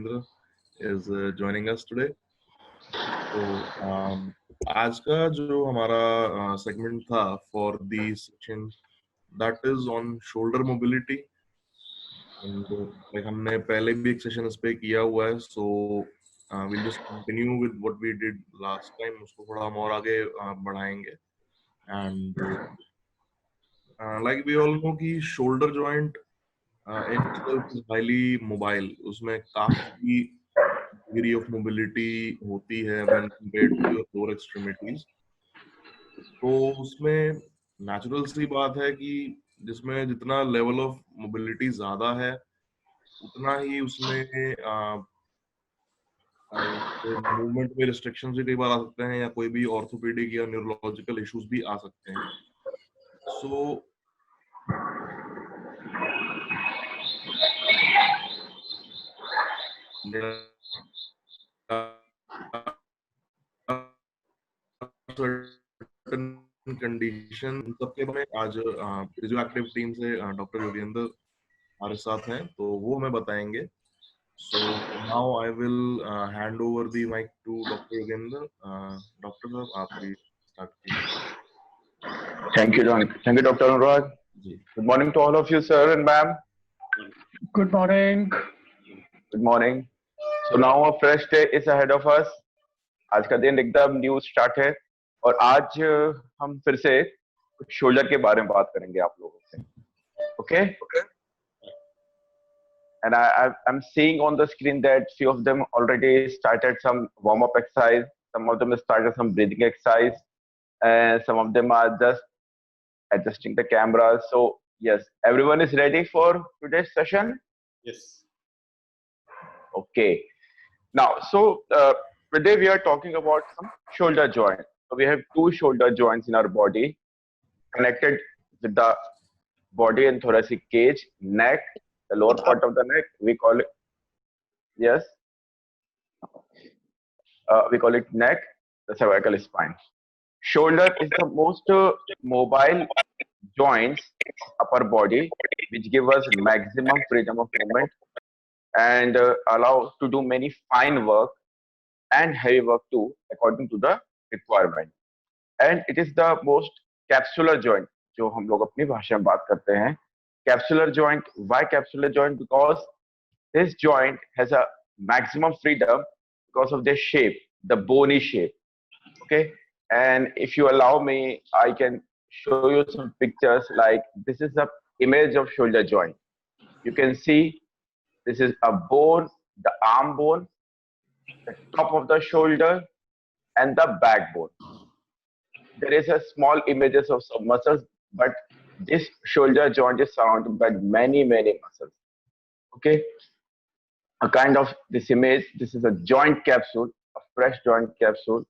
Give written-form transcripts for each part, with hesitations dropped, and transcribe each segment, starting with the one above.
Yogendra is joining us today. तो आज का जो हमारा सेगमेंट था for the section that is on shoulder mobility and like हमने पहले भी एक सेशन इस पे किया हुआ है, so will just continue with what we did last time, उसको थोड़ा हम और आगे बढ़ाएंगे. And like we all know कि shoulder joint in itself is highly mobile. उसमें काफी degree of mobility होती है when compared to your lower extremities. तो उसमें natural सी बात है कि जिसमें जितना level of mobility ज्यादा है उतना ही उसमें मूवमेंट में restrictions भी कई बार आ सकते हैं या कोई भी orthopedic या neurological issues भी आ सकते हैं. So certain condition सबके बारे में आज फिजियोएक्टिव टीम से डॉक्टर योगेंद्र हमारे साथ हैं, तो वो हमें बताएंगे. So now I will hand over the mic to Dr. Yogendra. Doctor साहब आप भी स्टार्ट कीजिए. Thank you, Dr. Anurag. Good morning to all of you, sir and ma'am. Good morning. Good morning. So now a fresh day is ahead of us. आज का दिन एकदम new start है और आज हम फिर से कुछ शोल्डर के बारे में बात करेंगे आप लोगों से. Okay? And I'm seeing on the screen that few of them already started some warm-up exercise. Some of them started some breathing exercise, and some of them are just adjusting the camera. So yes, everyone is ready for today's session. Yes. Okay. Now, so today we are talking about some shoulder joint. So we have two shoulder joints in our body, connected with the body and thoracic cage, neck, the lower part of the neck. We call it, yes, we call it neck, the cervical spine. Shoulder is the most mobile joints of upper body, which give us maximum freedom of movement and allow to do many fine work and heavy work too, according to the requirement. And it is the most capsular joint, जो हम लोग अपनी भाषा में बात करते हैं. Capsular joint. Why capsular joint? Because this joint has a maximum freedom because of their shape, the bony shape. Okay. And if you allow me, I can show you some pictures. Like this is the image of shoulder joint. You can see this is a bone, the arm bone, the top of the shoulder, and the backbone. There is a small images of some muscles, but this shoulder joint is surrounded by many muscles. Okay, a kind of this image. This is a joint capsule, a fresh joint capsule,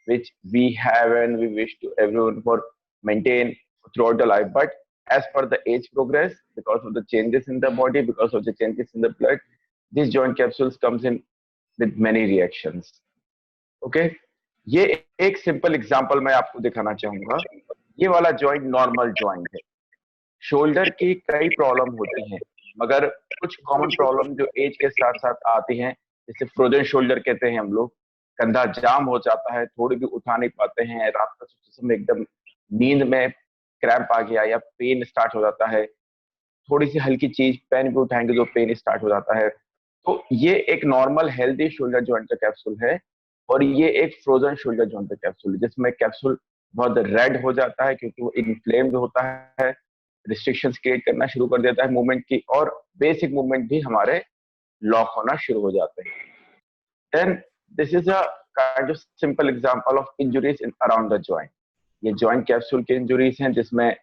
which we have and we wish to everyone for maintain throughout the life. But as per the age progress, because of the changes in the body, because of the changes in the blood, these joint capsules comes in with many reactions. Okay, ये एक simple example मैं आपको दिखाना चाहूंगा. ये वाला joint normal joint है. Shoulder की कई प्रॉब्लम होती हैं, मगर कुछ कॉमन प्रॉब्लम जो एज के साथ साथ आती हैं, जैसे फ्रोजन शोल्डर कहते हैं हम लोग. कंधा जाम हो जाता है, थोड़ी भी उठा नहीं पाते हैं, रात का समय एकदम नींद में क्रैम्प आ गया या पेन स्टार्ट हो जाता है, थोड़ी सी हल्की चीज पेन भी उठाएंगे तो पेन स्टार्ट हो जाता है. तो ये एक नॉर्मल हेल्दी शोल्डर जॉइंट का कैप्सूल है और ये एक फ्रोजन शोल्डर जॉइंट का कैप्सूल है, जिसमें कैप्सूल बहुत रेड हो जाता है क्योंकि वो इन्फ्लेम्ड होता है, रिस्ट्रिक्शंस क्रिएट करना शुरू कर देता है मूवमेंट की, और बेसिक मूवमेंट भी हमारे लॉक होना शुरू हो जाते हैं. Then this is a kind of simple example of injuries in around the joint. ये जॉइंट कैप्सूल के इंजुरीज हैं, जिसमें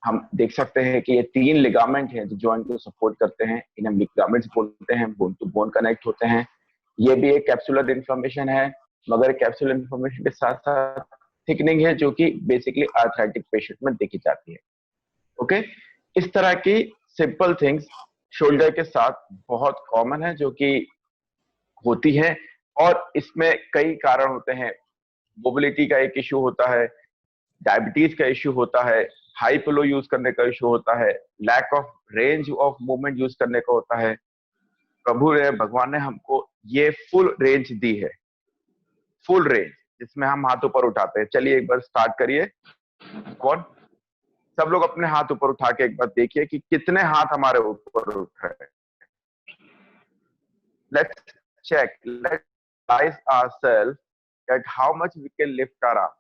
हम देख सकते हैं कि ये 3 लिगामेंट हैं जो जॉइंट को सपोर्ट करते हैं. इन्हें लिगामेंट्स बोलते हैं, बोन टू बोन कनेक्ट होते हैं. ये भी एक कैप्सुलर इन्फ्लेमेशन है, मगर कैप्सुलर इन्फ्लेमेशन के साथ साथ थिकनिंग है, जो कि बेसिकली आर्थराइटिक पेशेंट में देखी जाती है. ओके, इस तरह की सिंपल थिंग्स शोल्डर के साथ बहुत कॉमन है, जो कि होती है, और इसमें कई कारण होते हैं. मोबिलिटी का एक इश्यू होता है, डायबिटीज का इश्यू होता है, हाई पिलो यूज करने का इश्यू होता है, lack of range of movement use करने का होता है. प्रभु ने, भगवान ने हमको ये फुल रेंज दी है, फुल रेंज, जिसमें हम हाथ ऊपर उठाते हैं। चलिए एक बार स्टार्ट करिए। कौन, सब लोग अपने हाथ ऊपर उठा के एक बार देखिए कि कितने हाथ हमारे ऊपर उठ रहे हैं। Let's check, let's size ourselves at how much we can lift our arm.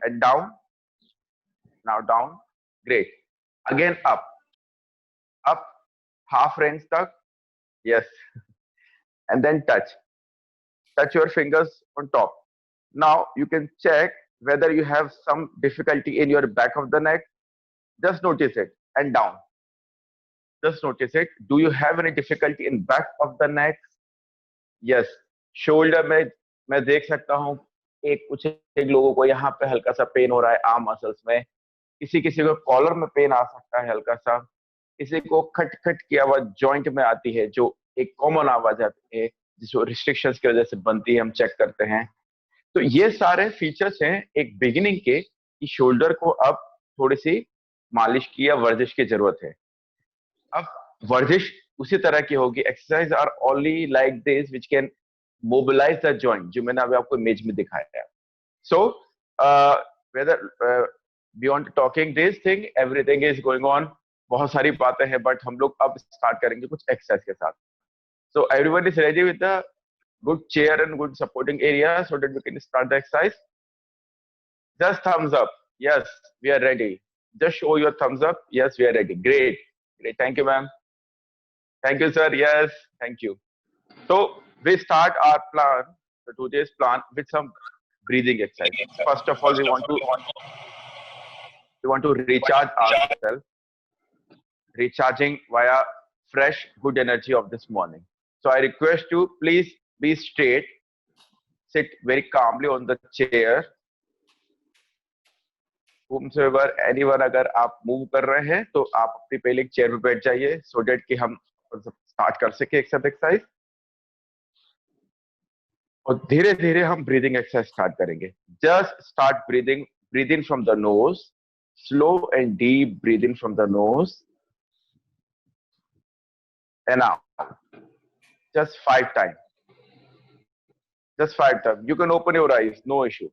And down, now down, great. Again up, up, half range tak, yes. And then touch your fingers on top. Now you can check whether you have some difficulty in your back of the neck. Just notice it. And down, just notice it. Do you have any difficulty in back of the neck? Yes. Shoulder में मैं देख सकता हूँ कुछ लोगों को यहाँ पे हल्का सा पेन हो रहा है आर्म मसल्स में, किसी को कॉलर में पेन आ सकता है हल्का सा, किसी को खट की आवाज जॉइंट में आती है, जो एक कॉमन आवाज आती है जिसको रिस्ट्रिक्शंस की वजह से बनती है, हम चेक करते हैं। तो ये सारे फीचर्स हैं एक बिगिनिंग के, कि शोल्डर को अब थोड़ी सी मालिश की या वर्जिश की जरूरत है। अब वर्जिश उसी तरह की होगी, exercise are only like this which can mobilise the joint, जो मैंने अभी आपको इमेज में दिखाया है। So whether beyond talking this thing, everything is going on, बहुत सारी बातें हैं, बट हम लोग अब स्टार्ट करेंगे कुछ एक्सरसाइज के साथ। So everyone is ready with the good chair and good supporting area so that we can start the exercise. Just thumbs up, yes we are ready. Just show your thumbs up. Yes, we are ready. Great. Great. Thank you, ma'am. Thank you, sir. Yes, thank you. So we start our plan, the today's plan, with some breathing exercise. First of all, we want to recharge ourselves, recharging via fresh, good energy of this morning. So I request you, please be straight, sit very calmly on the chair. Whomsoever, anyone, अगर आप move कर रहे हैं तो आप अपनी पहले एक चेयर पे बैठ जाइए, सो डेट कि हम स्टार्ट कर सके एक साथ एक्सरसाइज। और धीरे धीरे हम ब्रीदिंग एक्सरसाइज स्टार्ट करेंगे। Just start breathing, breathe in from the nose, slow and deep breathe in from the nose and out, just 5 times, just 5 times. You can open your eyes, no issue.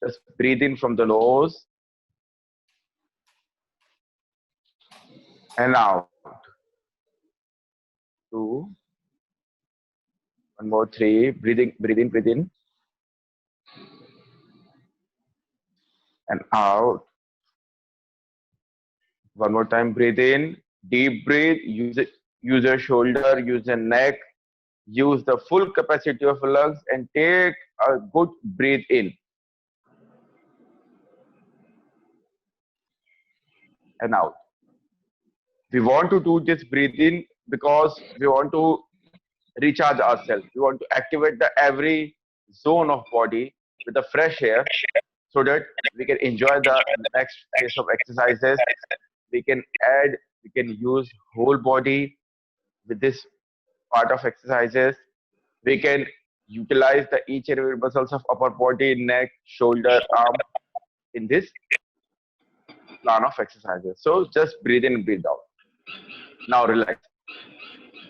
Just breathe in from the nose and out. 2, 1 more, 3. Breathe in and out. One more time, breathe in, deep breathe, use your shoulder, use your neck, use the full capacity of lungs and take a good breathe in and out. We want to do this breathe in because we want to recharge ourselves. We want to activate the every zone of body with the fresh air so that we can enjoy the next phase of exercises. We can use whole body with this part of exercises. We can utilize the each and every muscles of upper body, neck, shoulder, arm in this plan of exercises. So just breathe in, breathe out. Now relax.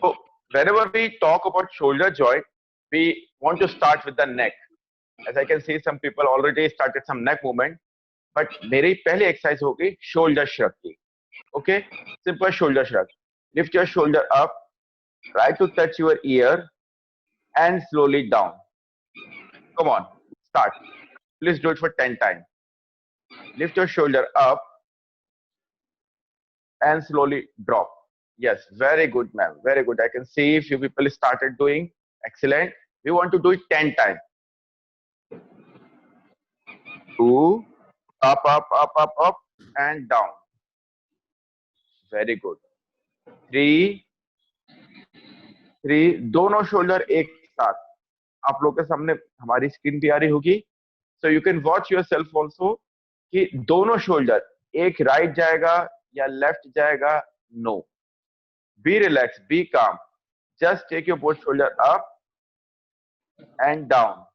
So whenever we talk about shoulder joint, we want to start with the neck. As I can see, some people already started some neck movement, but मेरी पहली exercise होगी shoulder shrug की. Okay, simple shoulder shrug. Lift your shoulder up, try to touch your ear, and slowly down. Come on, start. Please do it for 10 times. Lift your shoulder up and slowly drop. Yes, very good, ma'am. Very good. I can see few people started doing. Excellent. We want to do it 10 times. 2, up, and down. Very good. 3, दोनों shoulder एक साथ। आप लोग के सामने हमारी screen पे आ रही होगी, so you can watch yourself also कि दोनों शोल्डर एक राइट जाएगा या लेफ्ट जाएगा। No, be relaxed, be calm. Just take your both shoulder up and down.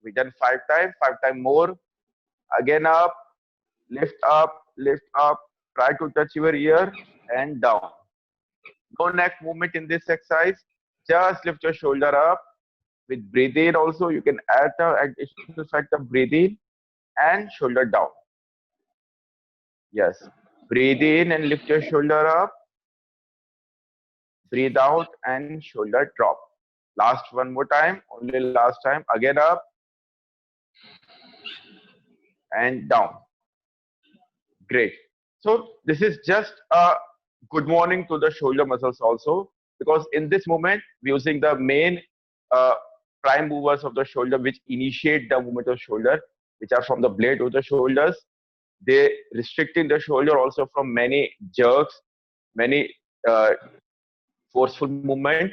We done 5 times, 5 times more. Again up, lift up, lift up. Try to touch your ear and down. No neck movement in this exercise. Just lift your shoulder up. With breathe in also, you can add the additional effect of breathe in and shoulder down. Yes. Breathe in and lift your shoulder up. Breathe out and shoulder drop. Last one more time. Only last time. Again up and down. Great. So this is just a good morning to the shoulder muscles also, because in this moment we're using the main prime movers of the shoulder which initiate the movement of shoulder, which are from the blade to the shoulders. They restricting the shoulder also from many jerks, many forceful movement.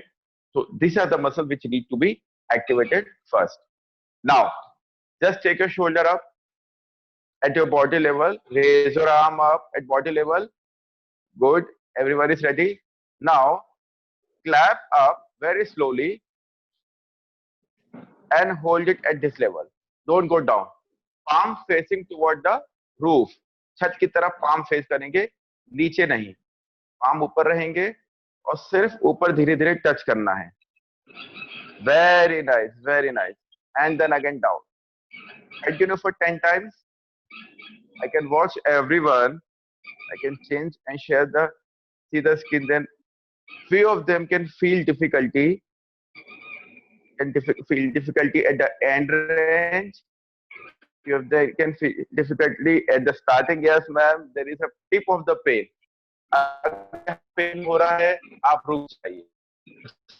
So these are the muscles which need to be activated first. Now, just take your shoulder up at your body level, raise your arm up at body level. Good, everyone is ready. Now, clap up very slowly and hold it at this level. Don't go down. Palm facing toward the roof. छत की तरफ palm face करेंगे, नीचे नहीं. Palm ऊपर रहेंगे और सिर्फ ऊपर धीरे-धीरे touch करना है. Very nice, very nice. And then again down. Continue for 10 times. I can watch everyone. I can change and share see the skin. Then few of them can feel difficulty. Feel difficulty at the end range. Few of them can feel difficulty at the starting. Yes, ma'am. There is a tip of the pain. Pain हो रहा है, आप रुक जाइए.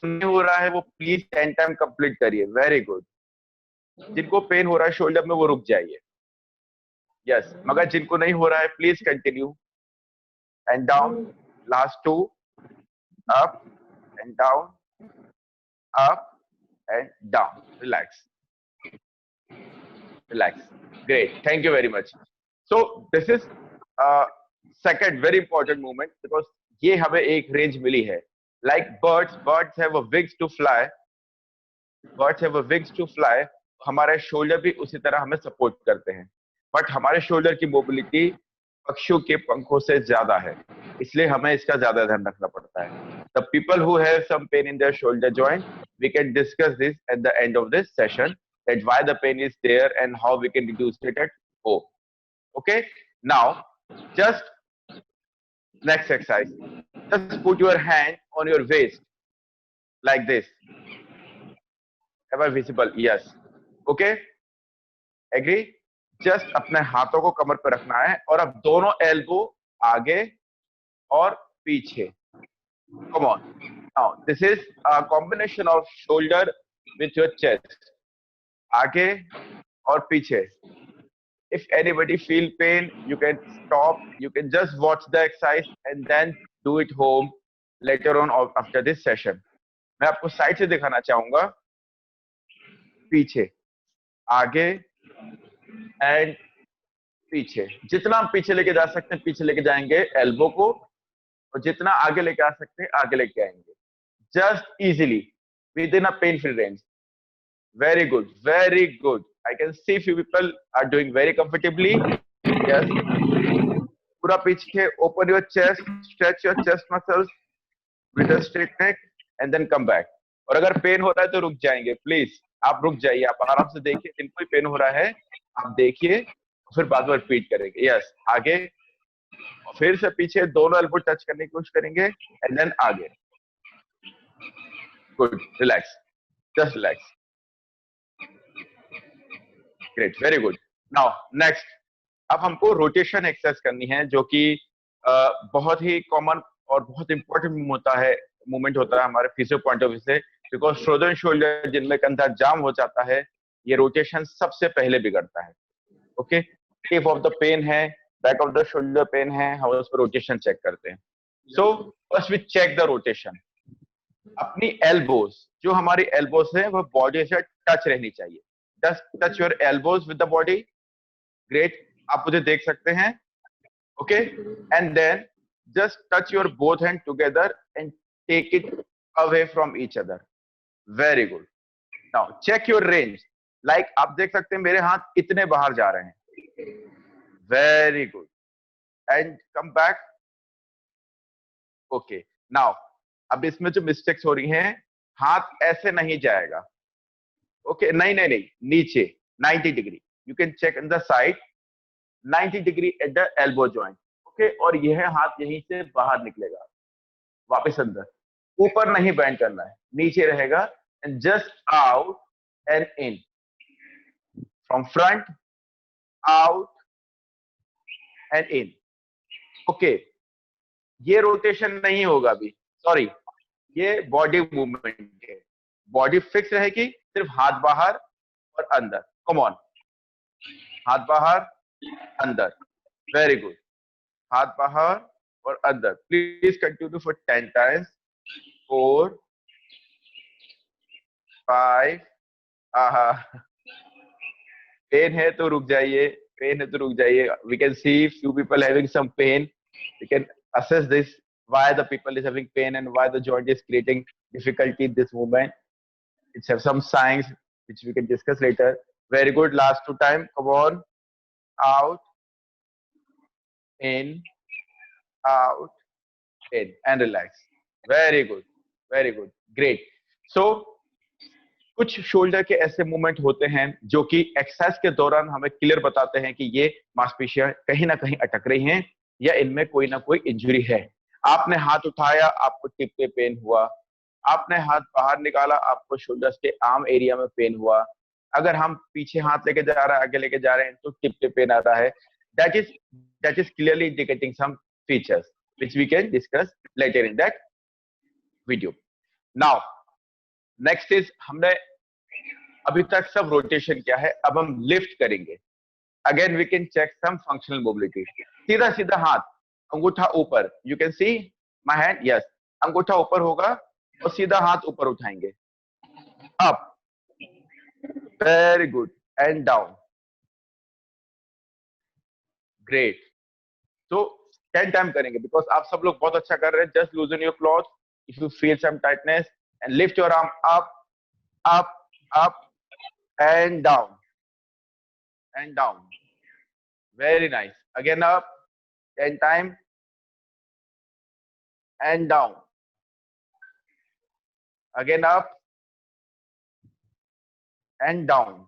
नहीं हो रहा है वो प्लीज 10 टाइम कंप्लीट करिए. Very good. जिनको पेन हो रहा है शोल्डर में वो रुक जाइए. यस, मगर जिनको नहीं हो रहा है please continue. And down. Last 2. Up and down. Up and down. Relax. Relax. Great. Thank you very much. So this is second very important movement, because ये हमें एक range मिली है. Like birds have a wings to fly. Birds have a wings to fly. हमारे shoulder भी उसी तरह हमें support करते हैं. But हमारे shoulder की mobility पक्षियों के पंखों से ज्यादा है, इसलिए हमें इसका ज्यादा ध्यान रखना पड़ता है. The people who have some pain in their shoulder joint, we can discuss this at the end of this session, that why the pain is there and how we can reduce it at home. Okay, now just next exercise. Just put your hand on your waist like this. Am I visible? Yes. Okay. Agree? Just अपने हाथों को कमर पर रखना है और अब दोनों elbow आगे और पीछे. Come on. Now this is a combination of shoulder with your chest. आगे और पीछे. If anybody feel pain, you can stop. You can just watch the exercise and then do it home later on after this session. मैं आपको side से दिखाना चाहूंगा. पीछे, आगे एंड पीछे. जितना हम पीछे लेके जा सकते हैं पीछे लेके जाएंगे एल्बो को, और जितना आगे लेके आ सकते हैं आगे लेके आएंगे. Just easily within a pain free range. Very good, very good. I can see few people are doing very comfortably. Yes, पूरा पीछे. Open your chest, stretch your chest muscles with a straight neck and then come back. और अगर pen हो रहा है तो रुक जाएंगे. प्लीज आप रुक जाइए. आप आराम से देखिए. जिनको पेन हो रहा है आप देखिए, फिर बाद में रिपीट करेंगे. यस, आगे फिर से पीछे. दोनों एल्बो टच करने की कोशिश करेंगे एंड देन आगे. Good. Relax, just relax. Great, very good. Now next, अब हमको रोटेशन एक्सरसाइज करनी है, जो कि बहुत ही कॉमन और बहुत इंपॉर्टेंट मूवमेंट होता है हमारे फिजियो पॉइंट ऑफ व्यू से, बिकॉज फ्रोजन शोल्डर जिनमें कंधा जाम हो जाता है, ये रोटेशन सबसे पहले बिगड़ता है. Okay, tip of the pain है, back of the shoulder pain है, हम उस पर रोटेशन चेक करते हैं. So first we check the rotation. अपनी एल्बोज, जो हमारी एल्बोज है वो बॉडी से टच रहनी चाहिए. Just touch your elbows with the body. Great, आप मुझे देख सकते हैं. Okay, and then just touch your both hand together and take it away from each other. Very good. Now check your range. Like आप देख सकते हैं मेरे हाथ इतने बाहर जा रहे हैं. Very good. And come back. Okay. Now अब इसमें जो मिस्टेक्स हो रही हैं, हाथ ऐसे नहीं जाएगा, ओके, नहीं नहीं नहीं, नीचे 90 degree, you can check in the side, 90 degree at the elbow joint, okay, और यह हाथ यहीं से बाहर निकलेगा, वापस अंदर, ऊपर नहीं बैंड करना है, नीचे रहेगा, and just out and in, from front out and in, okay. ये रोटेशन नहीं होगा अभी, सॉरी, ये बॉडी मूवमेंट है, बॉडी फिक्स रहेगी, सिर्फ हाथ बाहर और अंदर, कम ऑन, हाथ बाहर अंदर, वेरी गुड, हाथ बाहर और अंदर, प्लीज कंटिन्यू फॉर 10 टाइम्स, 4 5, आहा, पेन है तो रुक जाइए, पेन है तो रुक जाइए, we can see few people having some pain, we can assess this, why the people is having pain and why the joint is creating difficulty in this movement. It's have some signs which we can discuss later. Very good, last 2 time, come on, out, in, out, in, and relax. Very good, very good, great. So कुछ shoulder के ऐसे movement होते हैं जो कि exercise के दौरान हमें क्लियर बताते हैं कि ये मांसपेशियां कहीं ना कहीं अटक रही हैं या इनमें कोई ना कोई इंजरी है। आपने हाथ उठाया, आपको टिप पे पेन हुआ, आपने हाथ बाहर निकाला, आपको शोल्डर्स के आर्म एरिया में पेन हुआ, अगर हम पीछे हाथ लेके जा रहे हैं, आगे लेके जा रहे हैं, तो टिप पे पेन आ रहा है, that is clearly indicating some features which we can discuss later in that video. Now next is, हमने अभी तक सब रोटेशन किया है, अब हम लिफ्ट करेंगे। Again we can check some functional mobility. सीधा सीधा हाथ, अंगूठा ऊपर, you can see my hand, yes, अंगूठा ऊपर होगा और सीधा हाथ ऊपर उठाएंगे, up, very good, and down, great. तो 10 टाइम करेंगे, बिकॉज आप सब लोग बहुत अच्छा कर रहे हैं। Just loosen your cloth if you feel some tightness and lift your arm up, up, up, and down, and down, very nice, again up, 10 time, and down, again up, and down,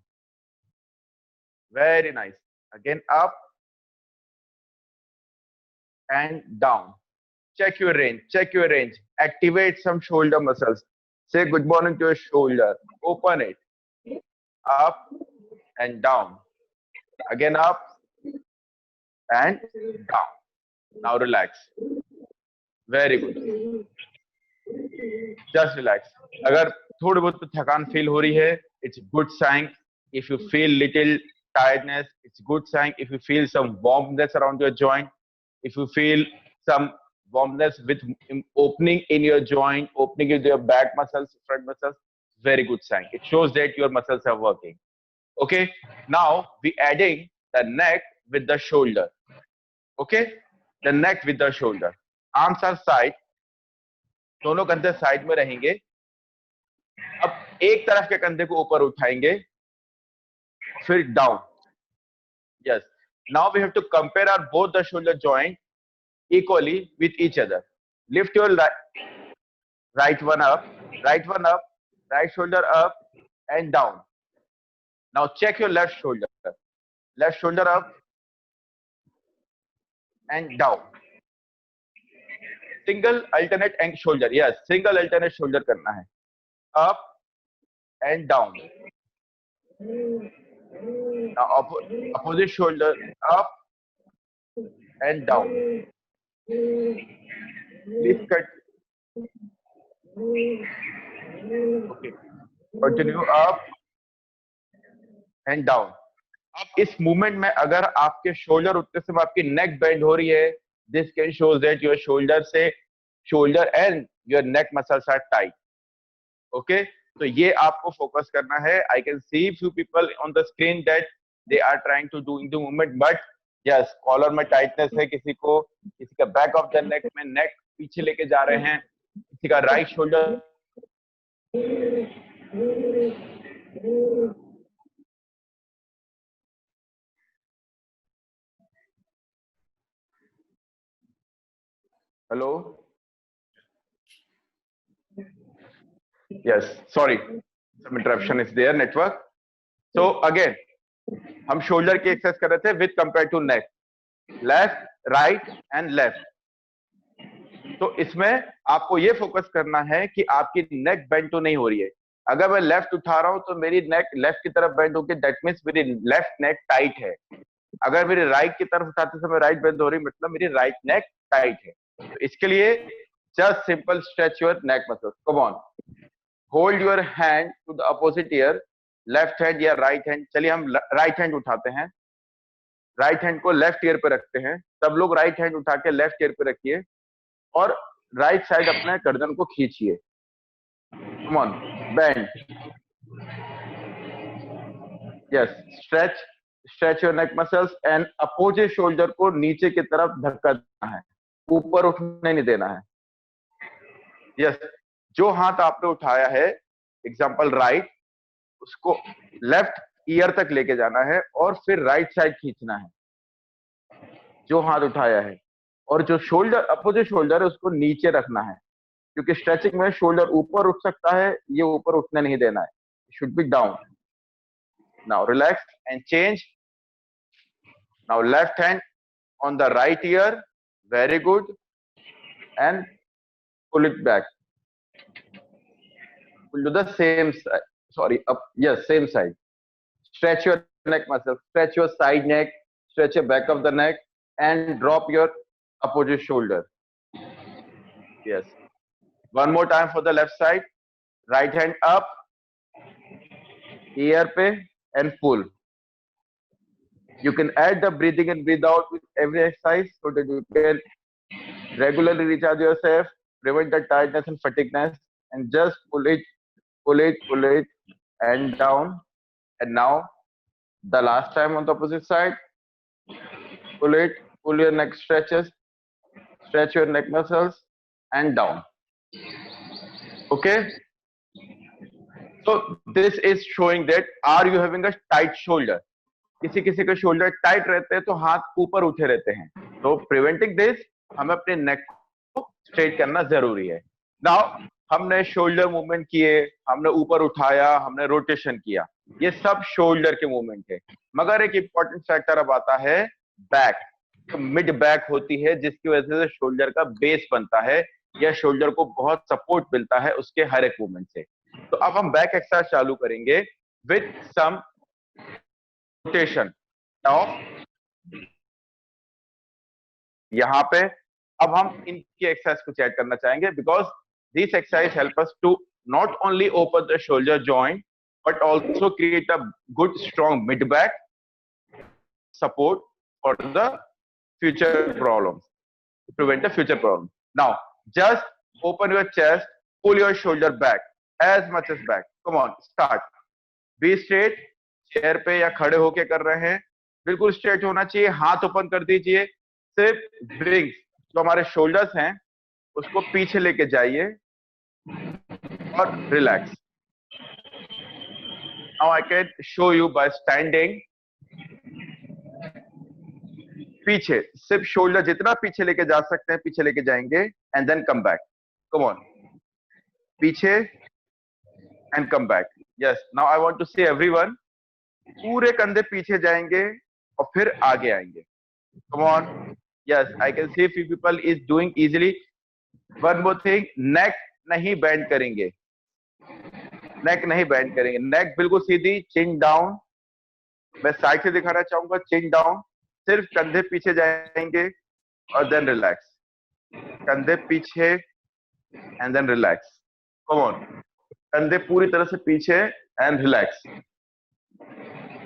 very nice, again up and down. Check your range, check your range, activate some shoulder muscles, say good morning to your shoulder, open it, up and down, again up and down. Now relax, very good, just relax. अगर थोड़ी बहुत थकान feel हो रही है, it's good sign. If you feel little tiredness, it's good sign. If you feel some warmness around your joint, if you feel some warmness with opening in your joint, opening in your back muscles, front muscles, very good sign. It shows that your muscles are working. Okay, now we adding the neck with the shoulder. Okay, the neck with the shoulder. Arms are side, दोनों कंधे side में रहेंगे। अब एक तरफ के कंधे को ऊपर उठाएंगे, फिर down, yes. Now we have to compare our both the shoulder joint equally with each other. Lift your right one up, right one up, right shoulder up and down. Now check your left shoulder up and down. Single alternate and shoulder, yes, single alternate shoulder करना है, up and down. Now opposite shoulder up and down. Please cut. Okay. Continue up and down. अब इस movement में अगर आपके shoulder उठते समय आपकी नेक बेंड हो रही है, this can shows that your shoulder and your neck muscles are tight. Okay, तो ये आपको फोकस करना है। I can see few people on the screen that they are trying to doing the movement, but yes, collar में tightness है, किसी का back of the neck में नेक पीछे लेके जा रहे हैं, किसी का right shoulder hello Yes, sorry, some interruption is there, network. So again, हम शोल्डर की एक्सरसाइज कर रहे थे with compare to neck, left right and left. तो इसमें आपको ये फोकस करना है कि आपकी नेक बेंड तो नहीं हो रही है. अगर मैं लेफ्ट उठा रहा हूं तो मेरी नेक लेफ्ट की तरफ बेंड होगी, दैट मींस मेरी लेफ्ट नेक टाइट है. अगर मेरी राइट की तरफ उठाते समय राइट बेंड हो रही, मतलब मेरी राइट नेक टाइट है. तो इसके लिए just simple stretch your neck muscles. Come on, hold your hand to the opposite ear, left hand या राइट हैंड. चलिए हम राइट हैंड उठाते हैं, राइट हैंड को लेफ्ट ईयर पे रखते हैं. सब लोग राइट हैंड उठा के लेफ्ट ईयर पे रखिए और राइट साइड अपने गर्दन को खींचिए. Come on, bend. Yes, stretch your neck muscles and opposite shoulder को नीचे की तरफ धक्का देना है, ऊपर उठने नहीं देना है. यस, जो हाथ आपने उठाया है, एग्जांपल राइट, उसको लेफ्ट ईयर तक लेके जाना है और फिर राइट साइड खींचना है जो हाथ उठाया है. और जो शोल्डर अपोजिट शोल्डर है उसको नीचे रखना है, क्योंकि स्ट्रेचिंग में शोल्डर ऊपर उठ सकता है, ये ऊपर उठने नहीं देना है. Should be down. Now relax and change. Now left hand on the right ear, very good, and pull it back. We'll do the same side. Sorry, up. Yes, same side. Stretch your neck muscle. Stretch your side neck. Stretch your back of the neck, and drop your opposite shoulder. Yes. One more time for the left side. Right hand up, ear pe, and pull. You can add the breathing and breathe out with every exercise so that you can regularly recharge yourself, prevent the tiredness and fatigueness, and just pull it, and down. And now the last time on the opposite side, pull it, pull your neck stretches, stretch your neck muscles, and down. Okay, so this is showing that are you having a tight shoulder. किसी किसी के shoulder tight रहते हैं तो हाथ ऊपर उठे रहते हैं. तो प्रिवेंटिंग दिस, हमें अपने नेक को स्ट्रेट करना जरूरी है. नाउ हमने शोल्डर मूवमेंट किए, हमने ऊपर उठाया, हमने रोटेशन किया, ये सब शोल्डर के मूवमेंट है. मगर एक इंपॉर्टेंट फैक्टर अब आता है बैक. तो मिड बैक होती है जिसकी वजह से शोल्डर का बेस बनता है या शोल्डर को बहुत सपोर्ट मिलता है उसके हर एक मूवमेंट से. तो अब हम बैक एक्सरसाइज चालू करेंगे विद सम रोटेशन. नाउ यहाँ पे अब हम इनकी एक्सरसाइज को ऐड करना चाहेंगे, because this exercise help us to not only open the shoulder joint but also create a good strong mid back support for the future problems, prevent the future problems. Now just open your chest, pull your shoulder back as much as back. Come on, start. Be straight. Chair पे या खड़े होके कर रहे हैं, बिल्कुल straight होना चाहिए. हाथ ओपन कर दीजिए. सिर्फ विंग्स जो हमारे शोल्डर्स हैं उसको पीछे लेके जाइए और relax. Now I can show you by standing. पीछे सिर्फ शोल्डर जितना पीछे लेके जा सकते हैं पीछे लेके जाएंगे and then come back. Come on, पीछे and come back. Yes, now I want to see everyone. पूरे कंधे पीछे जाएंगे और फिर आगे आएंगे. Come on. Yes, I can see few people is doing easily. One more thing, neck नहीं बेंड करेंगे, नेक नहीं बेंड करेंगे. नेक बिल्कुल सीधी, चिन डाउन. मैं साइड से दिखाना चाहूंगा, चिन डाउन. सिर्फ कंधे पीछे जाएंगे और देन रिलैक्स. कंधे पीछे and then relax. Come on, कंधे पूरी तरह से पीछे and relax.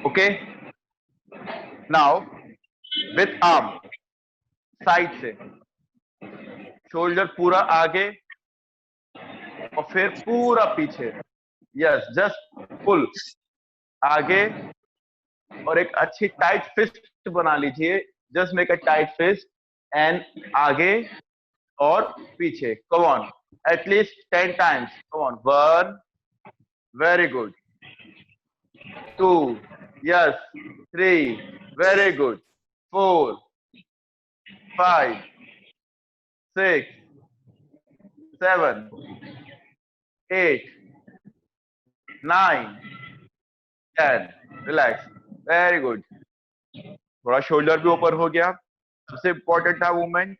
Okay, now with arm side से, शोल्डर पूरा आगे और फिर पूरा पीछे. यस, जस्ट पुल आगे और एक अच्छी टाइट फिस्ट बना लीजिए. Just make a tight fist and आगे और पीछे. Come on, at least 10 times. Come on. 1, very good. 2, yes. 3, very good. 4, 5, 6, 7, 8, 9, 10. Relax. Very good. थोड़ा शोल्डर भी ऊपर हो गया, सबसे इंपॉर्टेंट था मूवमेंट,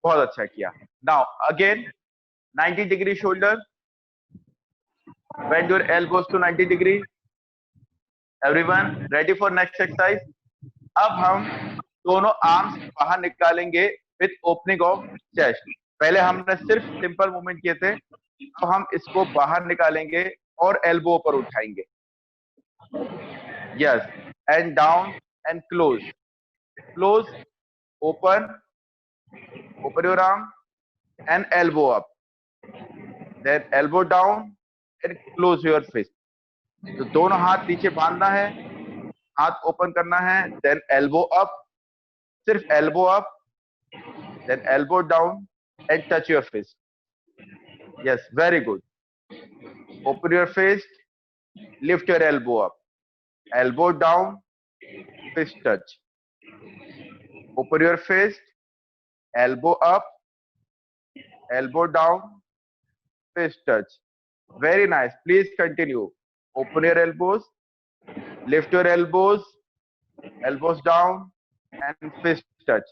बहुत अच्छा किया. Now again 90 degree shoulder. Bend your elbows to 90 degree. Everyone ready for next exercise? अब हम दोनों आर्म्स बाहर निकालेंगे विथ ओपनिंग ऑफ चेस्ट. पहले हमने सिर्फ सिंपल मूवमेंट किए थे, अब हम इसको बाहर निकालेंगे और एल्बो पर उठाएंगे. Yes, and down and close. Close, open, open your arm and elbow up, then elbow down and close your fist. तो दोनों हाथ नीचे बांधना है, हाथ ओपन करना है, then elbow up, सिर्फ elbow up, then elbow down and touch your fist. Yes, very good. Open your fist, lift your elbow up, elbow down, fist touch. Open your fist, elbow up, elbow down, fist touch. Very nice. Please continue. Open your elbows, lift your elbows, elbows down, and fist touch.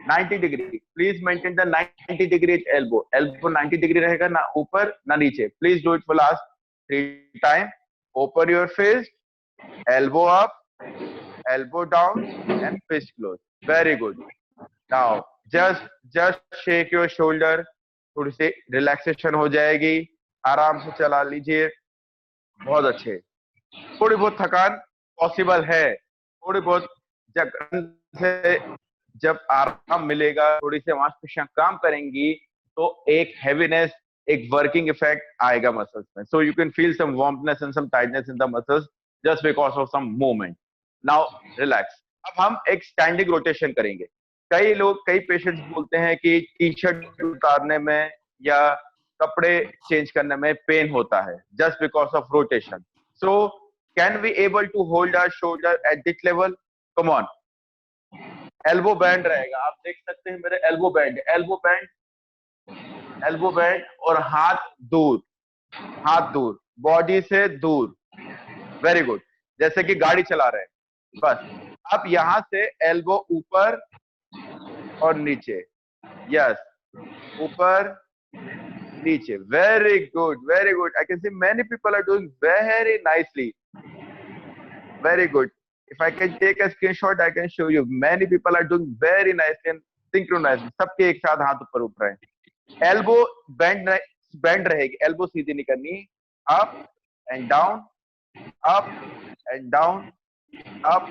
90 degree. Please maintain the 90 degree elbow. Elbow 90 degree रहेगा, ना ऊपर ना नीचे. Please do it for last 3 times. Open your fist, elbow up, elbow down, and fist close. Very good. Now just shake your shoulder. थोड़ी सी relaxation हो जाएगी. आराम से चला लीजिए. बहुत अच्छे. थोड़ी बहुत थकान पॉसिबल है, थोड़ी बहुत जब आराम मिलेगा, थोड़ी सी मांसपेशियां काम करेंगी, तो एक हैवीनेस, एक वर्किंग इफेक्ट आएगा मसल्स में. So you can feel some warmness and some tightness in the muscles just because of some movement. Now relax. अब हम एक स्टैंडिंग रोटेशन करेंगे. कई पेशेंट्स बोलते हैं कि टी शर्ट उतारने में या कपड़े चेंज करने में पेन होता है just because of rotation. So can we able to hold our shoulder at this level? Come on. Elbow bend रहेगा, आप देख सकते हैं मेरे एल्बो बैंड, एल्बो बैंड और हाथ दूर, बॉडी से दूर. Very good. जैसे कि गाड़ी चला रहे हैं बस. अब यहां से एल्बो ऊपर और नीचे. यस, ऊपर नीचे. Very good. I can see many people are doing very nicely. Very good. If I can take a screenshot, I can show you. Many people are doing very nicely and synchronized. सबके एक साथ हाथ ऊपर उठ रहे हैं. Elbow band रहेगी, elbow सीधी नहीं करनी. Up and down, up and down, up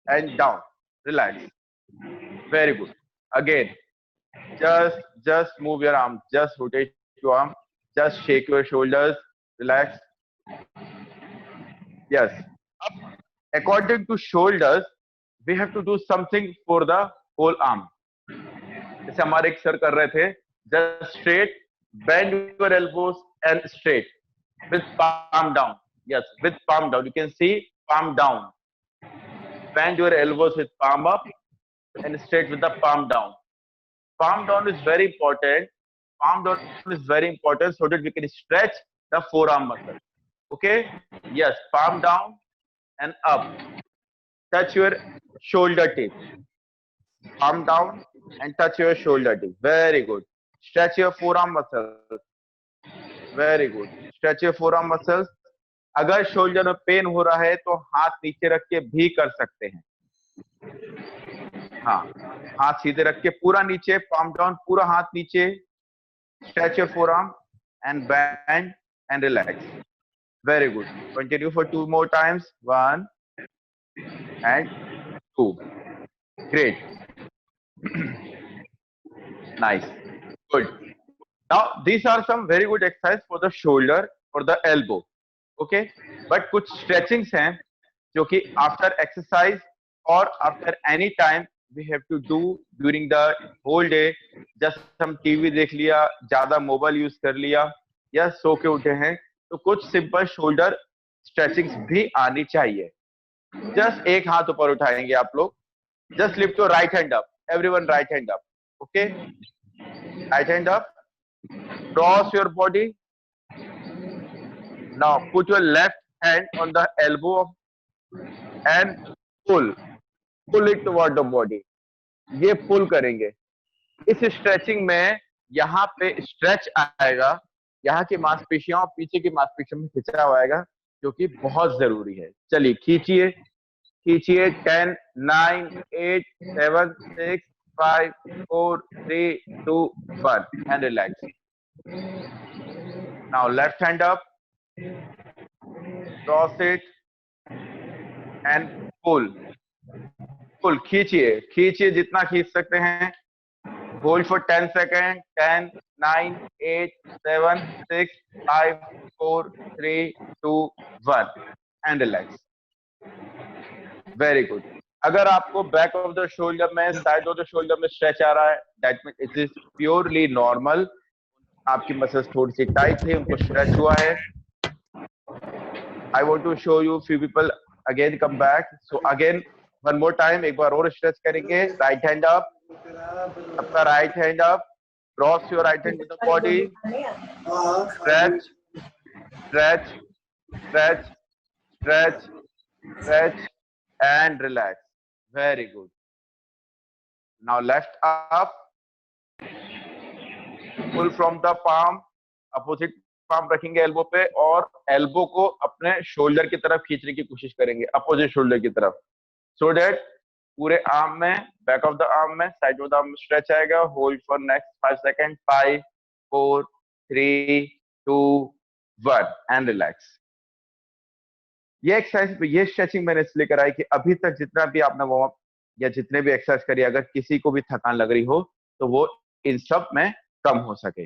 and down. Relax. Very good. Again, just move your arm, just rotate your arm, just shake your shoulders, relax. Yes. According to shoulders, we have to do something for the whole arm. जैसे हमारे एक sir कर रहे थे, just straight, bend your elbows and straight with palm down. Yes, with palm down. You can see palm down. Bend your elbows with palm up and straight with the palm down. Palm down is very important. Palm down is very important so that we can stretch the forearm muscle. Okay? Yes, palm down and up. Touch your shoulder tip. Palm down and touch your shoulder tip. Very good. Stretch your forearm muscles. Very good. Stretch your forearm muscles. अगर shoulder में pen हो रहा है तो हाथ नीचे रख के भी कर सकते हैं. हाँ, हाथ सीधे रख के पूरा नीचे, palm down, पूरा हाथ नीचे. Stretch your forearm and bend and relax. Very good. Continue for 2 more times. 1 and 2. Great. Nice. Good. Now these are some very good exercise for the shoulder or the elbow. Okay. But कुछ stretchings हैं जो कि after exercise or after any time we have to do during the whole day. Just हम TV देख लिया, ज्यादा mobile use कर लिया या सो के उठे हैं, तो कुछ सिंपल शोल्डर स्ट्रेचिंग्स भी आनी चाहिए. जस्ट एक हाथ ऊपर उठाएंगे आप लोग. Just lift your right hand up. Everyone right hand up. Okay, right hand up. Cross your body. Now put your left hand on the elbow and pull it toward the body. ये पुल करेंगे. इस stretching में यहाँ पे stretch आएगा, यहाँ की मांसपेशियों और पीछे की मांसपेशियों में खिंचाव आएगा, जो कि बहुत जरूरी है. चलिए खींचिए खींचिए. 10 9 8 7 6 5 4 3 2 1 and relax. Now left hand up, cross it and pull. खींचिए खींचिए जितना खींच सकते हैं. Hold for 10 seconds. 10 9 8 7 6 5 4 3 2 1 and relax. Very good. अगर आपको बैक ऑफ द शोल्डर में, साइड ऑफ द शोल्डर में स्ट्रेच आ रहा है, that means it is purely normal. आपकी मसल्स थोड़ी सी टाइट थे, उनको स्ट्रेच हुआ है. I want to show you few people again come back. So again one more time, एक बार और स्ट्रेच करेंगे. राइट हैंड अप, आपका right hand up, cross your right hand with the body, stretch stretch stretch stretch stretch and relax. Very good. Now left up, pull from the palm, opposite palm रखेंगे elbow पे और elbow को अपने shoulder की तरफ खींचने की कोशिश करेंगे, अपोजिट शोल्डर की तरफ, so that पूरे आर्म में, बैक ऑफ द आर्म में, side of the arm stretch आएगा. Hold for next 5 second. 5 4 3 2 1 and relax. ये एक्सरसाइज, ये स्ट्रेचिंग मैंने इसलिए कराई कि अभी तक जितना भी आपने वार्म अप या जितने भी एक्सरसाइज करी, अगर किसी को भी थकान लग रही हो तो वो इन सब में कम हो सके.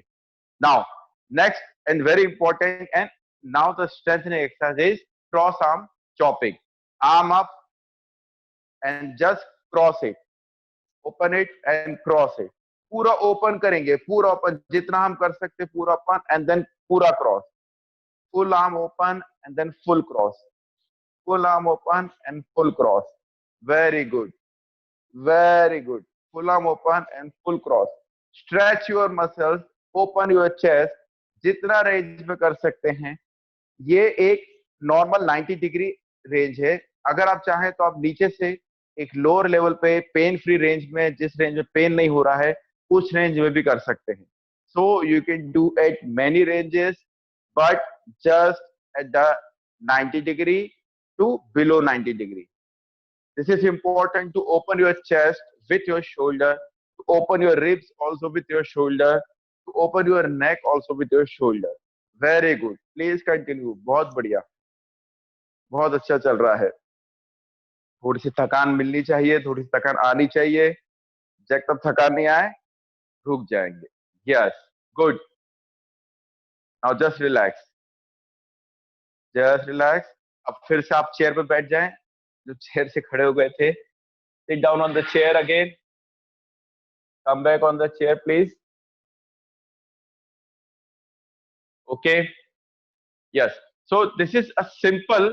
Now next and very important and now the strengthening exercise is cross arm chopping. Arm up and just cross it, open it and cross it. पूरा ओपन करेंगे, पूरा ओपन, जितना हम कर सकते पूरा ओपन एंड देन पूरा cross. Full arm open and then full cross. Full arm open and full cross. Very good. Very good. Full arm open and full cross. Stretch your muscles. Open your chest. जितना range में कर सकते हैं. ये एक normal 90 degree range है. अगर आप चाहें तो आप नीचे से एक लोअर लेवल पे पेन फ्री रेंज में, जिस रेंज में पेन नहीं हो रहा है, उस रेंज में भी कर सकते हैं. So you can do at many ranges, but just at the 90 degree to below 90 degree. This is important to open your chest with your shoulder, to open your ribs also with your shoulder, to open your neck also with your shoulder. Very good. Please continue. बहुत बढ़िया, बहुत अच्छा चल रहा है. थोड़ी सी थकान मिलनी चाहिए, थोड़ी सी थकान आनी चाहिए. जब तक थकान नहीं आए रुक जाएंगे. Yes, good. Now just relax. Just relax. अब फिर से आप चेयर पे बैठ जाएं, जो चेयर से खड़े हो गए थे. Sit down on the chair again. Come back on the chair, please. Okay. Yes. So this is a simple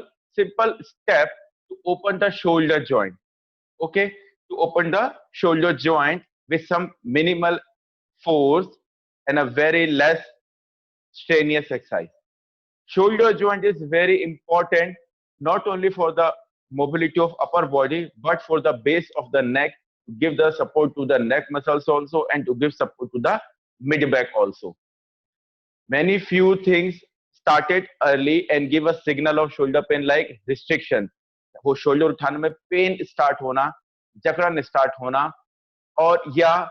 step to open the shoulder joint. Okay. To open the shoulder joint with some minimal force and a very less strenuous exercise. Shoulder joint is very important not only for the mobility of upper body but for the base of the neck, to give the support to the neck muscles also and to give support to the mid back also. Many few things started early and give a signal of shoulder pain like restriction. वो shoulder उठाने में pain start होना, जकड़न start होना, और या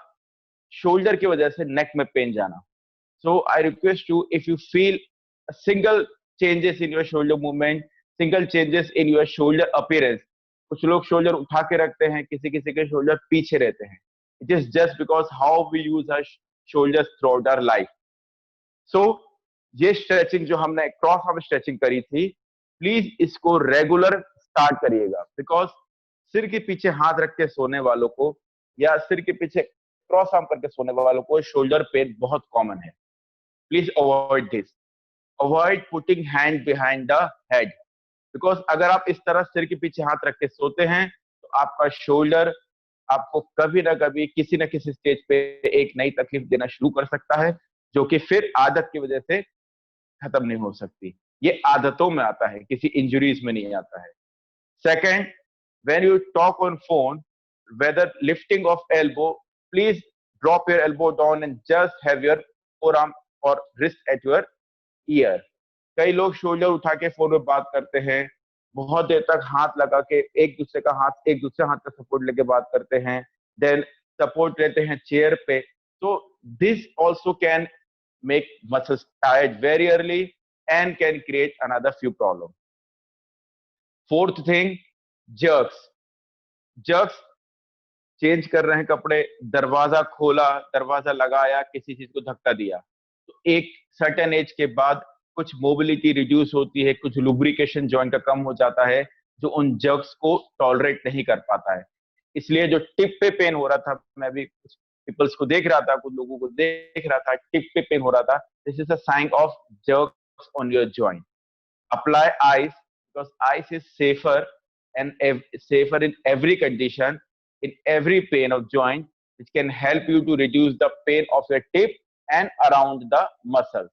shoulder की वजह से neck में पेन जाना. So I request you, if you feel single changes in your shoulder movement, single changes in your shoulder appearance, कुछ लोग शोल्डर उठा के रखते हैं, किसी किसी के शोल्डर पीछे रहते हैं. It is just because how we use our shoulders throughout our life. So ये स्ट्रेचिंग जो हमने क्रॉस आर्म स्ट्रेचिंग करी थी, प्लीज इसको रेगुलर स्टार्ट करिएगा. बिकॉज सिर के पीछे हाथ रख के सोने वालों को या सिर के पीछे क्रॉस आर्म करके सोने वालों को शोल्डर पेन बहुत कॉमन है. Please avoid this. Avoid putting hand behind the head. Because अगर आप इस तरह सिर के पीछे हाथ रख के सोते हैं तो आपका शोल्डर आपको कभी ना कभी किसी न किसी स्टेज पे एक नई तकलीफ देना शुरू कर सकता है, जो कि फिर आदत की वजह से खत्म नहीं हो सकती। ये आदतों में आता है, किसी इंजुरीज में नहीं आता है। Second, when you talk on phone, whether lifting of elbow, please drop your elbow down and just have your forearm or wrist at your ear. कई लोग शोल्डर उठा के फोन में बात करते हैं, बहुत देर तक हाथ लगा के एक दूसरे हाथ का सपोर्ट लेके बात करते हैं, देन सपोर्ट लेते हैं चेयर पे। तो this also can make muscles tired very early and can create another few problems. Fourth thing, jerks. Jerks, change कर रहे हैं कपड़े, दरवाजा खोला, दरवाजा लगाया, किसी चीज को धक्का दिया, तो एक सर्टेन एज के बाद कुछ मोबिलिटी रिड्यूस होती है, कुछ लुब्रिकेशन जॉइंट का कम हो जाता है, जो उन जर्क्स को टॉलरेट नहीं कर पाता है। इसलिए जो टिप पे पेन हो रहा था, मैं भी कुछ पीपल्स को देख रहा था, कुछ लोगों को देख रहा था, टिप पे पेन हो रहा था, this is a sign of jerks on your joint. Apply ice, because ice is safer and safer in every condition, in every pain of joint, which can help you to reduce the pain of your tip and around the muscles.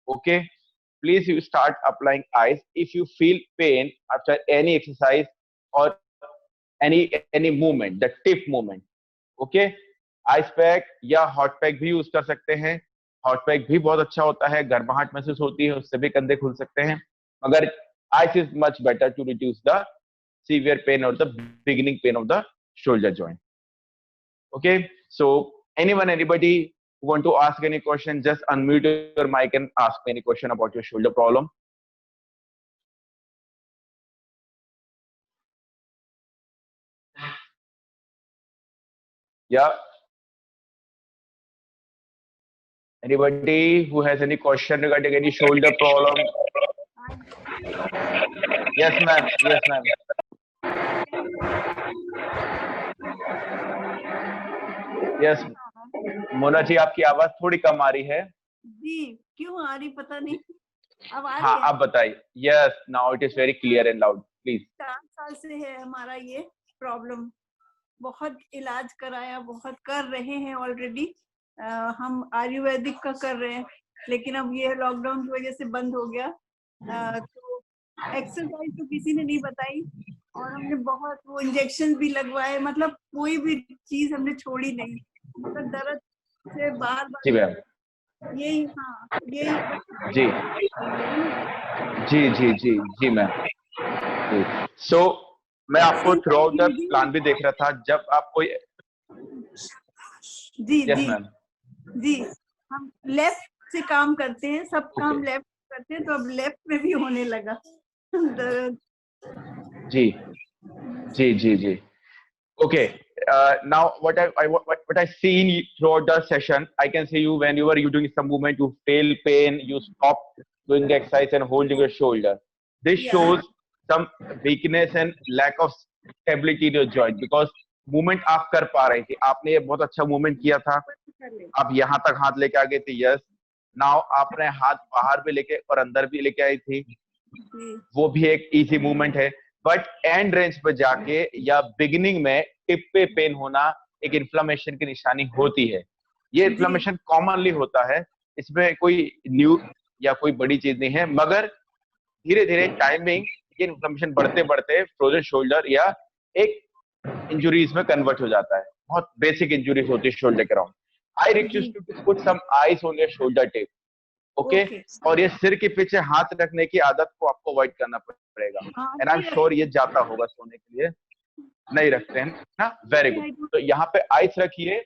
Okay, please you start applying ice if you feel pain after any exercise or any movement, the tip movement. Okay, ice pack या hot pack भी use कर सकते हैं। Hot pack भी बहुत अच्छा होता है, गर्माहट महसूस होती है, उससे भी कंधे खुल सकते हैं, मगर ice is much better to reduce the severe pain or the beginning pain of the shoulder joint. Okay, so anybody who want to ask any question, just unmute your mic and ask any question about your shoulder problem. Yeah, anybody who has any question regarding any shoulder problem? Yes ma'am, yes ma'am. Yes Mona ji, आपकी आवाज थोड़ी कम आ रही है जी। क्यों आ रही पता नहीं, अब आ रही हाँ है? आप बताइए। Yes, now it is very clear and loud, please. 4 साल से है हमारा ये प्रॉब्लम, बहुत इलाज कराया, बहुत कर रहे हैं ऑलरेडी। हम आयुर्वेदिक का कर रहे हैं, लेकिन अब ये लॉकडाउन की वजह से बंद हो गया। तो एक्सरसाइज तो किसी ने नहीं बताई, और हमने बहुत वो इंजेक्शन भी लगवाए, मतलब कोई भी चीज हमने छोड़ी नहीं, मतलब दर्द से बार जी बार मैम, यही। हाँ यही जी जी जी जी जी मैम जी। सो मैं आपको थ्रू आउट द प्लान भी देख रहा था, जब आप कोई जी यस जी मैम जी हम लेफ्ट से काम करते हैं, सब काम लेफ्ट करते हैं, तो अब लेफ्ट में भी होने लगा दर्द। जी जी जी जी। Okay, now what I seen throughout the session, I can see you when you were doing some movement, you feel pain, you stop doing the exercise and holding your shoulder. This shows some weakness and lack of stability in your joint, because movement आप कर पा रही थी, आपने ये बहुत अच्छा movement किया था, आप यहाँ तक हाथ लेके आ गए थे। यस, नाउ आपने हाथ बाहर भी लेके और अंदर भी लेके आई थी, वो भी एक इजी मूवमेंट है। बट एंड रेंज पे जाके या बिगिनिंग में टिप पे पेन होना एक इन्फ्लेमेशन की निशानी होती है। ये इन्फ्लेमेशन कॉमनली होता है, इसमें कोई न्यू या कोई बड़ी चीज नहीं है, मगर धीरे धीरे टाइमिंग ये इन्फ्लेमेशन बढ़ते बढ़ते फ्रोजन शोल्डर या एक इंजुरीज में कन्वर्ट हो जाता है। बहुत बेसिक इंजुरीज होती है शोल्डर के अराउंड। I request you to put some ice on your shoulder tip. Okay, और ये सिर के पीछे हाथ रखने की आदत को आपको अवॉइड करना पड़ेगा। एंड आई एम श्योर ये जाता होगा सोने के लिए, नहीं रखते हैं ना? Very good. तो यहाँ पे आइस रखिए,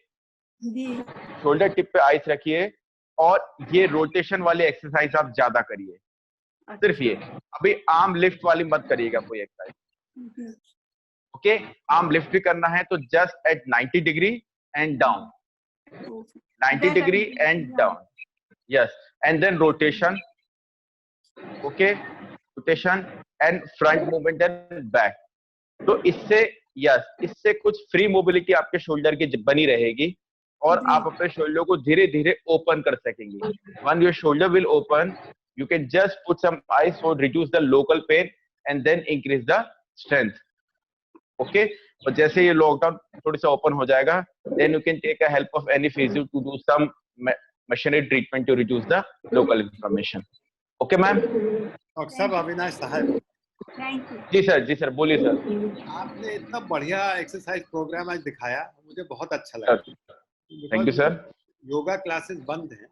शोल्डर टिप पे आइस रखिए, और ये रोटेशन वाली एक्सरसाइज आप ज्यादा करिए। सिर्फ ये, अभी आर्म लिफ्ट वाली मत करिएगा कोई एक्सरसाइज। ओके, आर्म लिफ्ट भी करना है तो just at 90 degree and down, 90 degree and down. Yes, and then rotation. Okay, rotation and front movement and back. तो इससे इससे कुछ फ्री मोबिलिटी आपके शोल्डर की बनी रहेगी, और आप अपने शोल्डर को धीरे धीरे ओपन कर सकेंगे। When your shoulder will open, you can just put some ice for reduce the local pain and then increase the strength. Okay, और जैसे ये लॉकडाउन थोड़ी सा ओपन हो जाएगा, then you can take a help of any physio to do some machinery treatment to reduce the local inflammation. Okay, ma'am? Doctor साहब अविनाश साहब, thank you. Ji sir, बोलिए सर। आपने इतना बढ़िया एक्सरसाइज प्रोग्राम आज दिखाया, मुझे बहुत अच्छा लगा। Thank you sir. Yoga classes बंद हैं,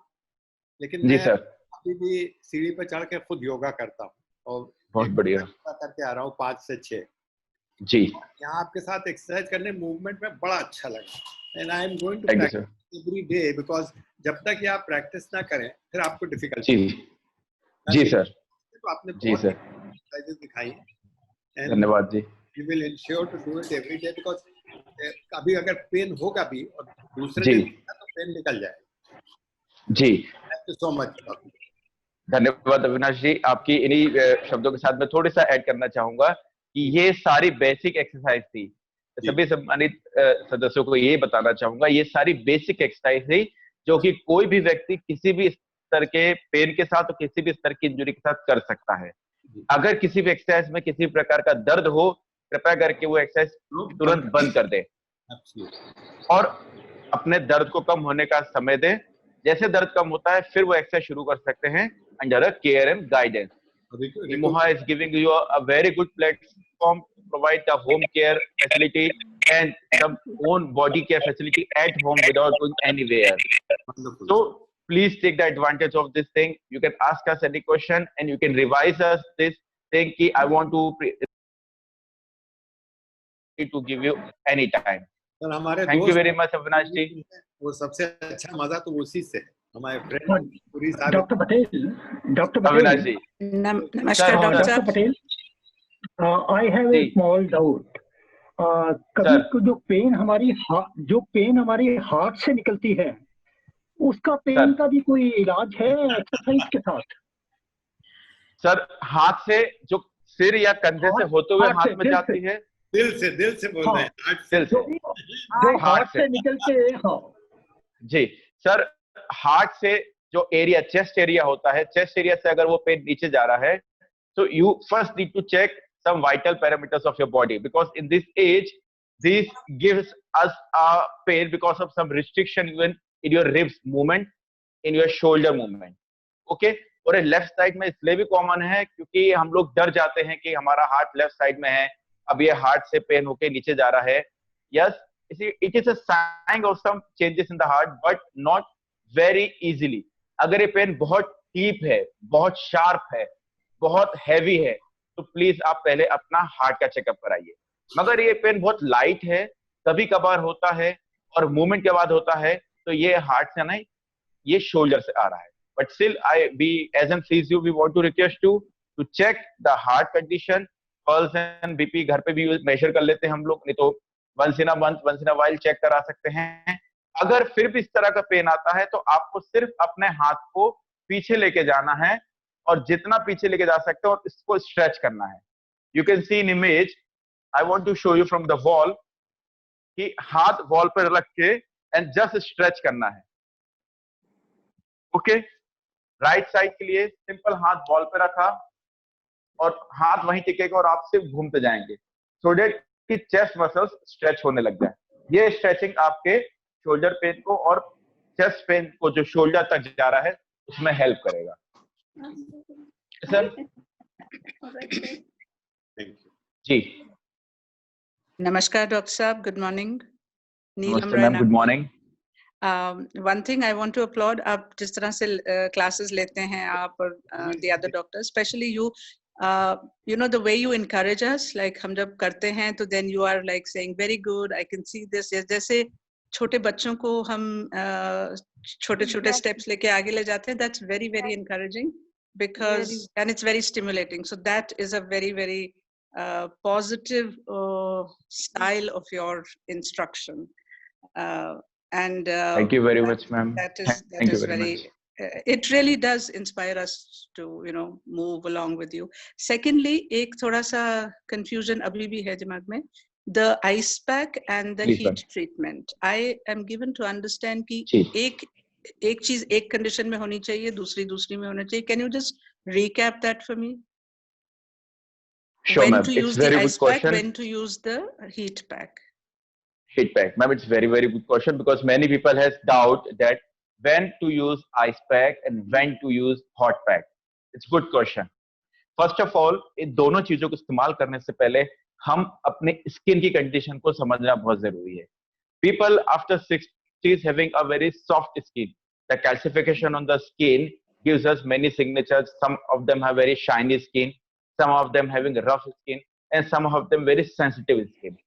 लेकिन जी मैं सर, अभी भी सीढ़ी पर चढ़ के खुद योगा करता हूँ और बहुत बढ़िया करके आ रहा हूँ 5 से 6। जी। यहाँ आपके साथ एक्सरसाइज करने मूवमेंट में बड़ा अच्छा लगा and I am going to thank you practice sir. Every day, because जब तक ये आप प्रैक्टिस ना करें फिर आपको डिफिकल्टी। जी सर। तो आपने जी बहुत सर, एक्सरसाइजेस दिखाई हैं। धन्यवाद जी। You will ensure to do it every day because अभी अगर पेन होगा भी और दूसरे जी। दिन तो पेन निकल जाएगा। जी, थैंक यू सो मच। धन्यवाद अविनाश जी। आपकी इन्हीं शब्दों के साथ मैं थोड़ा सा ऐड करना चाहूंगा कि ये सारी बेसिक एक्सरसाइज थी। सभी सम्मानित सदस्यों को ये बताना चाहूंगा, ये सारी बेसिक एक्सरसाइज थी जो कि कोई भी व्यक्ति किसी भी स्तर के पेन के साथ और किसी भी स्तर की इंजरी के साथ कर सकता है। अगर किसी भी एक्सरसाइज में किसी प्रकार का दर्द हो, कृपया करके वो एक्सरसाइज तुरंत बंद कर दे और अपने दर्द को कम होने का समय दे। जैसे दर्द कम होता है फिर वो एक्सरसाइज शुरू कर सकते हैं under a care and guidance. Imoha is giving you a very good platform to provide the home care facility and some own body care facility at home without going anywhere. So please take the advantage of this thing. You can ask us any question and you can revise us this thing ki I want to give you any time. Sir हमारे Thank you very much Avinash ji. वो सबसे अच्छा मजा तो उसी से हमारे friend पूरी सारी। डॉक्टर पटेल अविनाश जी। नमस्कार डॉक्टर साहब। पटेल, आई हैव ए जी। Small doubt. कभी जो पेन हमारी हार्ट से निकलती है, उसका पेन का भी कोई इलाज है एक्सरसाइज के साथ? सर हाथ से जो सिर या कंधे से होते हुए हाथ में जाती है, दिल से बोल रहे हैं, हार्ट से। दिल से जो हार्ट से निकल के, हाँ जी सर, हार्ट से जो एरिया चेस्ट एरिया होता है, चेस्ट एरिया से अगर वो पेन नीचे जा रहा है तो you first need to check some vital parameters of your body because in this age this gives us a pain because of some restriction even in your ribs movement, in your shoulder movement. Okay, और ये left side में इसलिए भी common है क्योंकि हम लोग डर जाते हैं कि हमारा हार्ट लेफ्ट साइड में है, अब ये हार्ट से पेन होके नीचे जा रहा है। Yes, it is a sign of some changes in the heart but not very easily. अगर ये पेन बहुत डीप है, बहुत शार्प है, बहुत हैवी है तो प्लीज आप पहले अपना हार्ट का चेकअप कराइए। मगर ये पेन बहुत लाइट है, कभी कभार होता है और मूवमेंट के बाद होता है तो ये हार्ट से नहीं, ये शोल्डर से आ रहा है। But still as an physio we want to request to check the heart condition. Pulse and BP घर पे भी मेजर कर लेते हैं हम लोग, नहीं तो once in a month, once in a while check करा सकते हैं। अगर फिर भी इस तरह का पेन आता है तो आपको सिर्फ अपने हाथ को पीछे लेके जाना है और जितना पीछे लेके जा सकते हो और इसको स्ट्रेच करना है। You can see in image, I want to show you from the wall कि हाथ वॉल पर रख के एंड जस्ट स्ट्रेच करना है। ओके, राइट साइड के लिए सिंपल हाथ वॉल पे रखा और हाथ वहीं टिकेगा और आप सिर्फ घूमते जाएंगे सो दैट कि चेस्ट मसल्स स्ट्रेच होने लग जाए। ये स्ट्रेचिंग आपके शोल्डर पेन को और चेस्ट पेन को जो शोल्डर तक जा रहा है उसमें हेल्प करेगा। सर जी नमस्कार डॉक्टर साहब, गुड मॉर्निंग। नमस्ते ma'am, good morning. One thing I want to upload, आप जिस तरह से क्लासेस लेते हैं आप और the other doctor, specially you know the way you encourage us, like हम जब करते हैं तो then you are like saying very good, I can see this. जैसे छोटे बच्चों को हम छोटे छोटे स्टेप्स लेके आगे ले जाते हैं, that's very very encouraging because and it's very stimulating, so that is a very very positive style of your instruction, and thank you very much ma'am. That is very it really does inspire us to move along with you. Secondly, ek thoda sa confusion abhi bhi hai dimag mein, the ice pack and the heat treatment. I am given to understand ki एक चीज एक condition में होनी चाहिए, दूसरी में होना चाहिए। Can you just recap that for me? Sure, when ma'am. to use the ice pack, when to use the heat pack? Heat pack, ma'am, it's very very good question because many people has doubt that when to use ice pack and when to use hot pack? It's good question. First of all in दोनों चीजों को इस्तेमाल करने से पहले हम अपने skin की कंडीशन को समझना बहुत जरूरी है. People after 60s having a very soft skin. The calcification on the skin gives us many signatures. Some of them have very shiny skin, some of them having rough skin, and some of them very sensitive skin.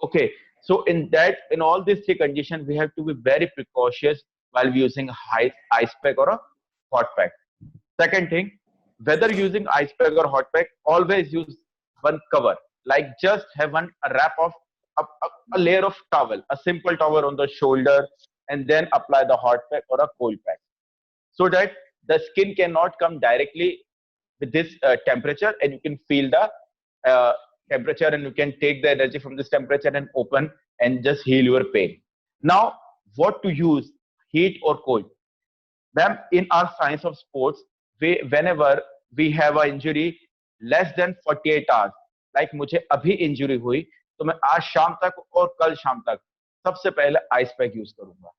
Okay, so in all these three conditions, we have to be very precautious while using ice pack or a hot pack. Second thing, whether using ice pack or hot pack, always use one cover. Like just have a wrap of a layer of towel, a simple towel on the shoulder, and then apply the hot pack or a cold pack, so that the skin cannot come directly with this temperature, and you can feel the temperature, and you can take the energy from this temperature and open and just heal your pain. Now, what to use, heat or cold? Ma'am, in our science of sports, whenever we have an injury less than 48 hours, like मुझे अभी injury हुई तो मैं आज शाम तक और कल शाम तक सबसे पहले आइस पैक यूज करूंगा.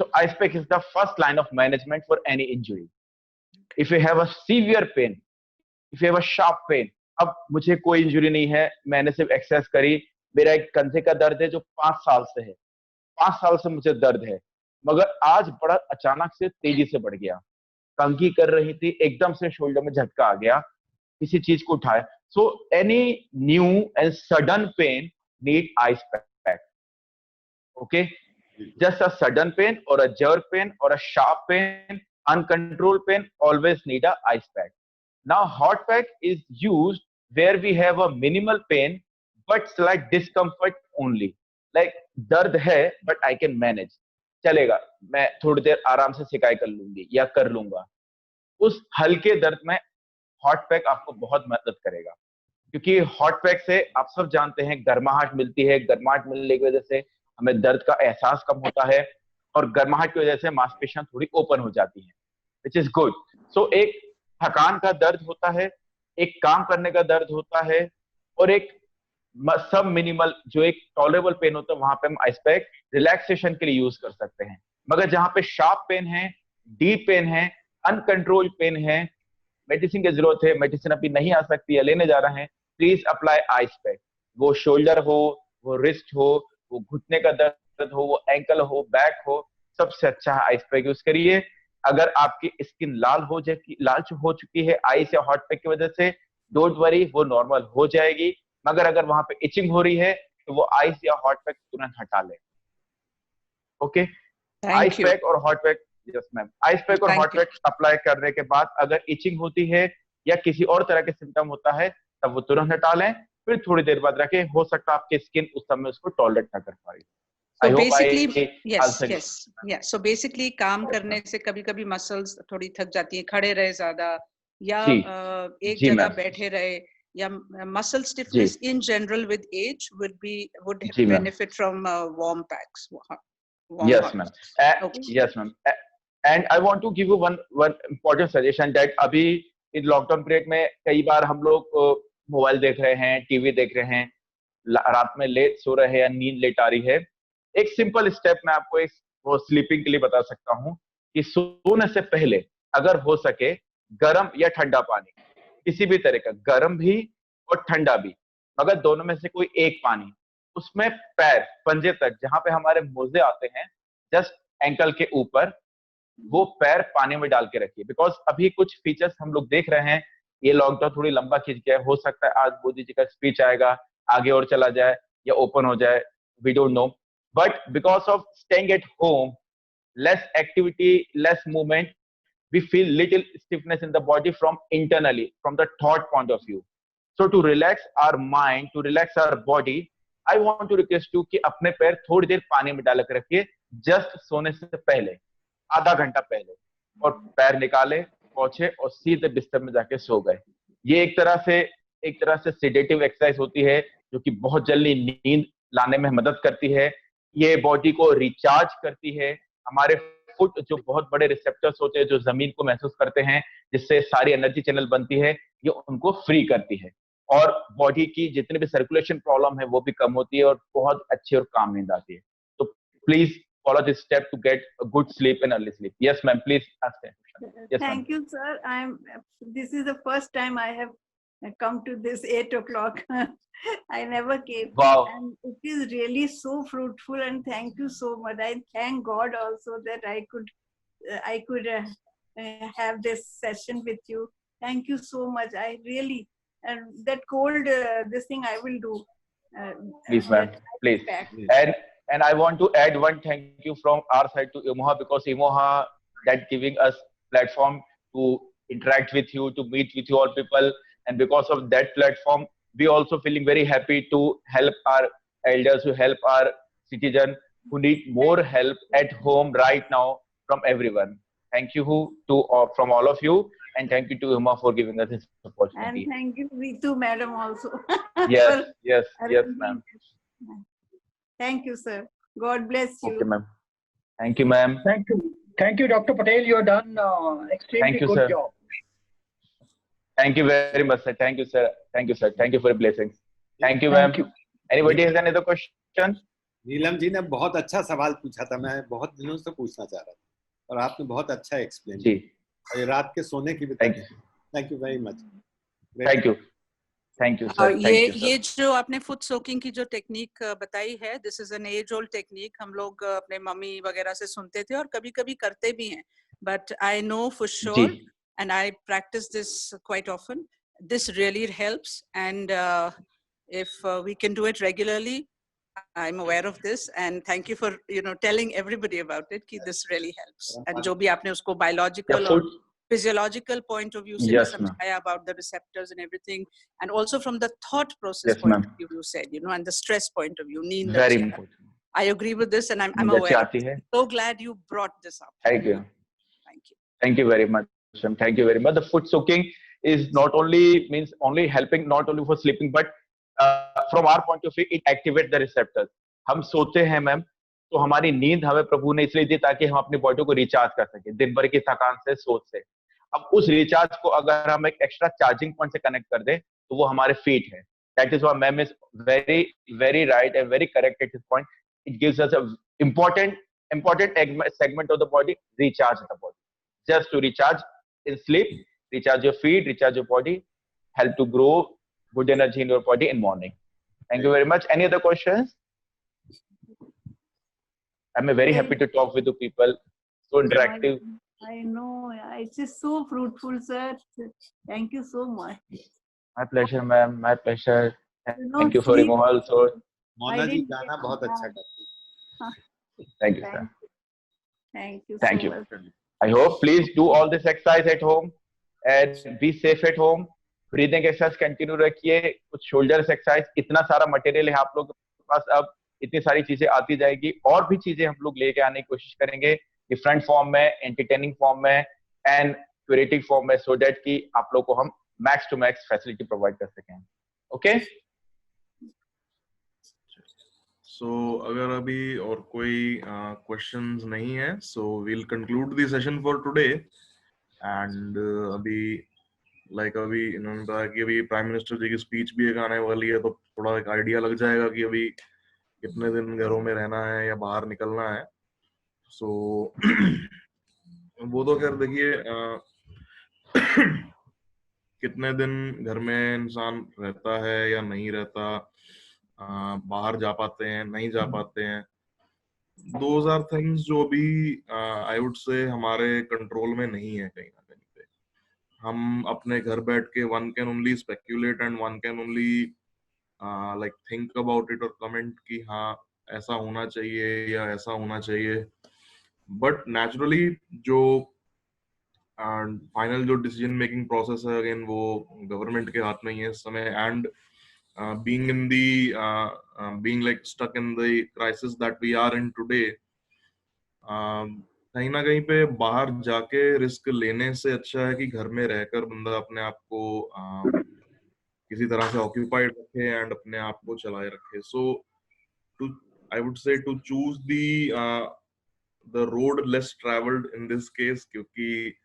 So ice pack is the first line of management for any injury. If you have a severe pain, if you have a sharp pain, अब मुझे कोई इंजुरी नहीं है, मैंने सिर्फ एक्सरसाइज करी, मेरा एक कंधे का दर्द है जो 5 साल से है, 5 साल से मुझे दर्द है, मगर आज बड़ा अचानक से तेजी से बढ़ गया, कंघी कर रही थी, एकदम से शोल्डर में झटका आ गया, किसी चीज को उठाया. So any new and sudden pain need ice pack. Okay, just a sudden pain or a jerk pain or a sharp pain, uncontrolled pain, always need a ice pack. Now hot pack is used where we have a minimal pain but slight discomfort only. Like दर्द है but I can manage. चलेगा, मैं थोड़ी देर आराम से सिकाई कर लूंगी या कर लूंगा. उस हल्के दर्द में हॉट पैक आपको बहुत मदद करेगा, क्योंकि हॉट पैक से आप सब जानते हैं गर्माहट मिलती है, गर्माहट मिलने की वजह से हमें दर्द का एहसास कम होता है और गर्माहट की वजह से मांसपेशियां थोड़ी ओपन हो जाती हैं, विच इज गुड. सो एक थकान का दर्द होता है, एक काम करने का दर्द होता है, और एक सब मिनिमल जो एक टॉलरेबल पेन होता है, वहां पे हम आइस पैक रिलैक्सेशन के लिए यूज कर सकते हैं. मगर जहां पे शार्प पेन है, डीप पेन है, अनकंट्रोल्ड पेन है, मेडिसिन की जरूरत है, मेडिसिन अभी नहीं आ सकती है, लेने जा रहे हैं, प्लीज अप्लाई आइस पैक. वो शोल्डर हो, वो रिस्ट हो, वो घुटने का दर्द हो, वो एंकल हो, बैक हो, सबसे अच्छा है आइस पैक यूज करिए. अगर आपकी स्किन लाल हो चुकी है आइस या हॉट पैक की वजह से, डोंट वरी, वो नॉर्मल हो जाएगी. मगर अगर वहां पे इचिंग हो रही है तो वो आइस या हॉट पैक तुरंत हटा ले. ओके, आइस पैक और hot pack, yes ma'am, ice pack और हॉट पैक अप्लाई करने के बाद अगर इचिंग होती है या किसी और तरह के सिम्टम होता है तब वो तुरंत हटा लें, फिर थोड़ी देर बाद रखें. हो सकता है आपकी स्किन उस समय उसको टॉलरेट ना कर पाए. So basically, yes. So basically, काम करने से कभी-कभी मसल्स थोड़ी थक जाती है, खड़े रहे ज्यादा या एक जगह बैठे रहे, या muscle stiffness in general with age would benefit from warm packs. Yes, ma'am. Yes, ma'am. And I want to give you one important suggestion that अभी इस लॉकडाउन पीरियड में कई बार हम लोग मोबाइल देख रहे हैं, टीवी देख रहे हैं, रात में लेट सो रहे हैं या नींद लेट आ रही है. एक सिंपल स्टेप मैं आपको एक वो स्लीपिंग के लिए बता सकता हूँ कि सोने से पहले अगर हो सके गर्म या ठंडा पानी, किसी भी तरह का, गर्म भी और ठंडा भी, मगर दोनों में से कोई एक पानी, उसमें पैर पंजे तक जहां पे हमारे मोजे आते हैं, जस्ट एंकल के ऊपर, वो पैर पानी में डाल के रखिए. बिकॉज अभी कुछ फीचर्स हम लोग देख रहे हैं, ये लॉकडाउन थोड़ी लंबा खींच गया है, हो सकता है आज मोदी जी का स्पीच आएगा, आगे और चला जाए या ओपन हो जाए, we don't know. But because of staying at home, less activity, less movement, we feel little stiffness in the body from internally, from the thought point of view. So to relax our mind, to relax our body, I want to request you कि अपने पैर थोड़ी देर पानी में डाल के रखिए, just सोने से पहले, आधा घंटा पहले, और पैर निकाले, पोंछे और सीधे बिस्तर में जाके सो गए. ये एक तरह से सेडेटिव एक्सरसाइज होती है जो कि बहुत जल्दी नींद लाने में मदद करती है. ये बॉडी को रिचार्ज करती है. हमारे फुट जो बहुत बड़े रिसेप्टर्स होते हैं जो जमीन को महसूस करते हैं, जिससे सारी एनर्जी चैनल बनती है, ये उनको फ्री करती है और बॉडी की जितनी भी सर्कुलेशन प्रॉब्लम है वो भी कम होती है और बहुत अच्छी और काम नींद आती है. तो please follow this step to get a good sleep and early sleep. Yes, ma'am. Please ask the question. Yes, ma'am. Thank you, sir. This is the first time I have come to this 8 o'clock. I never came. Wow. And it is really so fruitful, and thank you so much. I thank God also that I could have this session with you. Thank you so much. I really, and that cold, this thing I will do. Please, ma'am. Please. And I want to add one thank you from our side to Imoha, because Imoha that giving us platform to interact with you, to meet with you all people, and because of that platform, we also feeling very happy to help our elders, to help our citizen who need more help at home right now from everyone. Thank you from all of you, and thank you to Imoha for giving us this opportunity. And thank you Ritu madam also. Yes, ma'am. Thank you, sir. God bless you. Okay, ma'am. Thank you, ma'am. Thank you, Dr. Patel. You have done extremely good job. Thank you very much, sir. Thank you, sir. Thank you, sir. Thank you for your blessings. Thank you, ma'am. Anybody has another question? Neelam ji ने बहुत अच्छा सवाल पूछा था, मैं बहुत दिनों से पूछना चाह रहा था और आपने बहुत अच्छा एक्सप्लेन किया। ये रात के सोने की भी thank you very much. Thank you sir. ये जो आपने फुट सोकिंग की जो टेक्निक बताई है, this is an age old technique. हम लोग अपने मम्मी वगैरह से सुनते थे और कभी-कभी करते भी हैं, but I know for sure and I practice this quite often. This really helps, and if we can do it regularly, I'm aware of this, and thank you for telling everybody about it. Ki this really helps. And जो भी आपने उसको biological or physiological point of view से समझाया about the receptors and everything, and also from the thought process point of view, you said, and the stress point of view. Neend very important. I agree with this, and I'm aware. So glad you brought this up. Thank you. Thank you very much. Thank you very much. The foot soaking is not only helping not only for sleeping, but from our point of view, it activates the receptors. हम सोते हैं ma'am, तो हमारी नींद हमें प्रभु ने इसलिए दी ताकि हम अपनी बॉडी को रिचार्ज कर सके दिन भर की थकान से, सोच से। अब उस रिचार्ज को अगर हम एक एक्स्ट्रा चार्जिंग पॉइंट से कनेक्ट कर दें, तो वो हमारे फीट है। That is why ma'am is very, very right and very correct at this point. It gives us a important segment of the body, recharge the body. Just to recharge in sleep, recharge your feet, recharge your body, help to grow good energy in your body in morning. Thank you very much. Any other questions? I'm very happy to talk with you people. So interactive. I know. It's just so fruitful, sir. Thank you so much. My pleasure, ma'am. My pleasure. Thank you for Imoha also. Mona ji गाना बहुत अच्छा करती है। Thank you, sir. Thank you. Thank you. I hope please do all this exercise at home and be safe at home. Breathing exercise continue रखिए, कुछ shoulders exercise, इतना सारा material है आप लोग के पास, अब इतनी सारी चीजें आती जाएगी, और भी चीजें हम लोग लेके आने की कोशिश करेंगे डिफरेंट फॉर्म में, एंटरटेनिंग फॉर्म में एंड क्यूरेटिव फॉर्म में, सो दैट कि आप लोग को हम max to max facility provide कर सकें। ओके, सो अगर अभी और कोई क्वेश्चंस नहीं है, so we'll conclude the session for today. And अभी इन्होंने कहा कि अभी प्राइम मिनिस्टर जी की स्पीच भी एक आने वाली है, तो थोड़ा एक आइडिया लग जाएगा कि अभी कितने दिन घरों में रहना है या बाहर निकलना है। सो वो तो खैर देखिए कितने दिन घर में इंसान रहता है या नहीं रहता, बाहर जा पाते हैं नहीं जा पाते हैं, दोज आर थिंग्स जो अभी आई वुड से हमारे कंट्रोल में नहीं है। कहीं ना कहीं पे हम अपने घर बैठ के one can only speculate and one can only like think about it और कमेंट कि हाँ ऐसा होना चाहिए या ऐसा होना चाहिए, बट नेचुरली जो फाइनल जो डिसीजन मेकिंग प्रोसेस है अगेन वो गवर्नमेंट के हाथ में ही है इस समय। And being like stuck in the crisis that we are in today, कहीं ना कहीं पे बाहर जाके रिस्क लेने से अच्छा है कि घर में रहकर बंदा अपने आप को किसी तरह से ऑक्यूपाइड रखे एंड अपने आप को चलाए रखे। So I would say to choose the road less travelled in this case, क्योंकि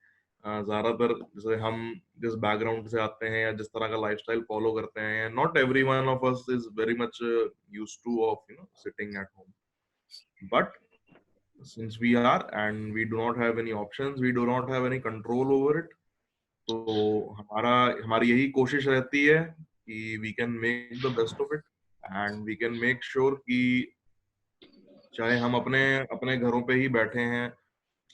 ज्यादातर जैसे हम जिस बैकग्राउंड से आते हैं या जिस तरह का लाइफस्टाइल फॉलो करते हैं, not everyone of us is very much used two of sitting at home, but since we are and we do not have any options, we do not have any control over it. तो हमारी यही कोशिश रहती है कि we can make the best of it and we can make sure कि चाहे हम अपने घरों पे ही बैठे हैं,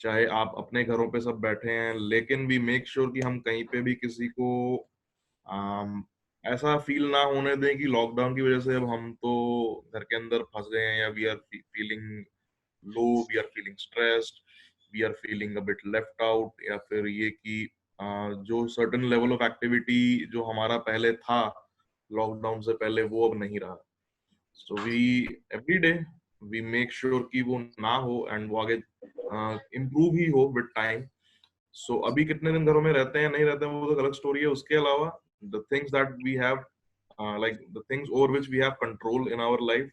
चाहे आप अपने घरों पे सब बैठे हैं, लेकिन we make sure कि हम कहीं पे भी किसी को ऐसा फील ना होने दें कि लॉकडाउन की वजह से अब हम तो घर के अंदर फंस गए हैं या we are feeling low, we are feeling stressed, we are feeling a bit left out, या फिर ये कि जो सर्टेन लेवल ऑफ एक्टिविटी जो हमारा पहले था लॉकडाउन से पहले वो अब नहीं रहा. So we every day we make sure कि वो ना हो एंड वो आगे इम्प्रूव ही हो विद टाइम. सो अभी कितने दिन घरों में रहते हैं नहीं रहते हैं वो तो अलग स्टोरी है. उसके अलावा the things that we have like the things over which we have control in our life,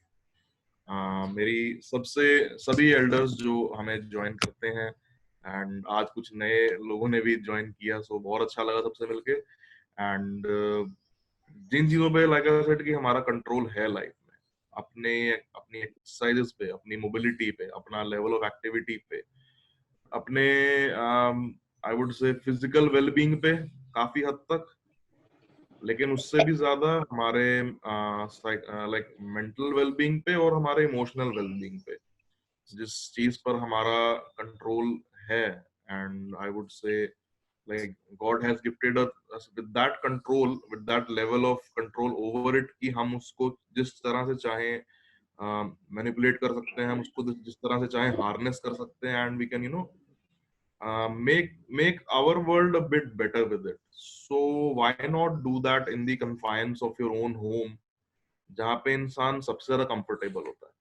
मेरी सभी एल्डर्स जो हमें ज्वाइन करते हैं एंड आज कुछ नए लोगों ने भी ज्वाइन किया, सो बहुत अच्छा लगा सबसे मिलके. एंड जिन चीजों पे लाइक आई सेड कि हमारा कंट्रोल है लाइफ में, अपनी एक्सरसाइजेस पे, अपनी मोबिलिटी पे, अपना लेवल ऑफ एक्टिविटी पे, अपने आई वुड से फिजिकल वेलबींग पे काफी हद तक, लेकिन उससे भी ज्यादा हमारे लाइक मेंटल वेलबींग पे और हमारे इमोशनल वेलबींग पे, जिस चीज पर हमारा कंट्रोल है. एंड आई वुड से like God has gifted us with that control, with that level of control over it कि हम उसको जिस तरह से चाहें मैनिपुलेट कर सकते हैं, हम उसको जिस तरह से चाहें हार्नेस कर सकते हैं, and we can you know make our world a bit better with it. So why not do that in the confines of your own home, जहाँ पे इंसान सबसे ज़्यादा comfortable होता है.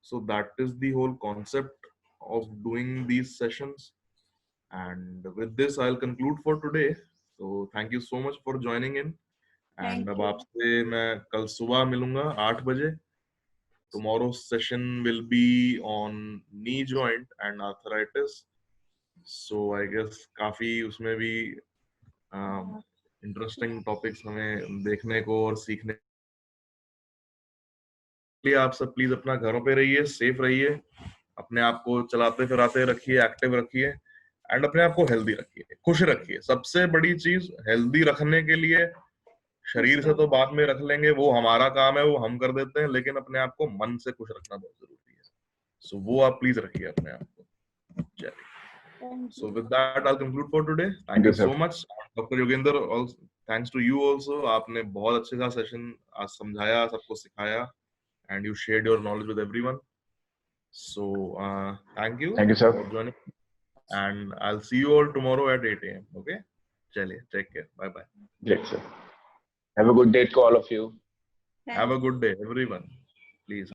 So that is the whole concept of doing these sessions. And with this, I'll conclude for today. So thank you so much for joining in. And अब आपसे मैं कल सुबह मिलूंगा 8 बजे. Tomorrow's session will be on knee joint and arthritis. So I guess काफी उसमें भी इंटरेस्टिंग टॉपिक्स हमें देखने को और सीखने के लिए. आप सब प्लीज अपना घरों पे रहिए, सेफ रहिए, अपने आप को चलाते फिराते रखिए, एक्टिव रखिए एंड अपने आप को हेल्दी रखिए, खुश रखिए. सबसे बड़ी चीज हेल्दी रखने के लिए शरीर से तो बाद में रख लेंगे, वो हमारा काम है, वो हम कर देते हैं, लेकिन अपने आप को मन से खुश रखना बहुत जरूरी है. सो वो आप प्लीज रखिए अपने आप को. चलिए. So with that, I'll conclude for today. Thank you so much, Dr. Yogendra. Also, thanks to you also. आपने बहुत अच्छे सा सेशन आज समझाया, सबको सिखाया, and you shared your knowledge with everyone. So thank you. Thank you, sir. For joining. And I'll see you all tomorrow at 8 a.m. Okay? चलिए, take care. Bye bye. Great, sir. Have a good day to all of you. Have a good day, everyone. Please.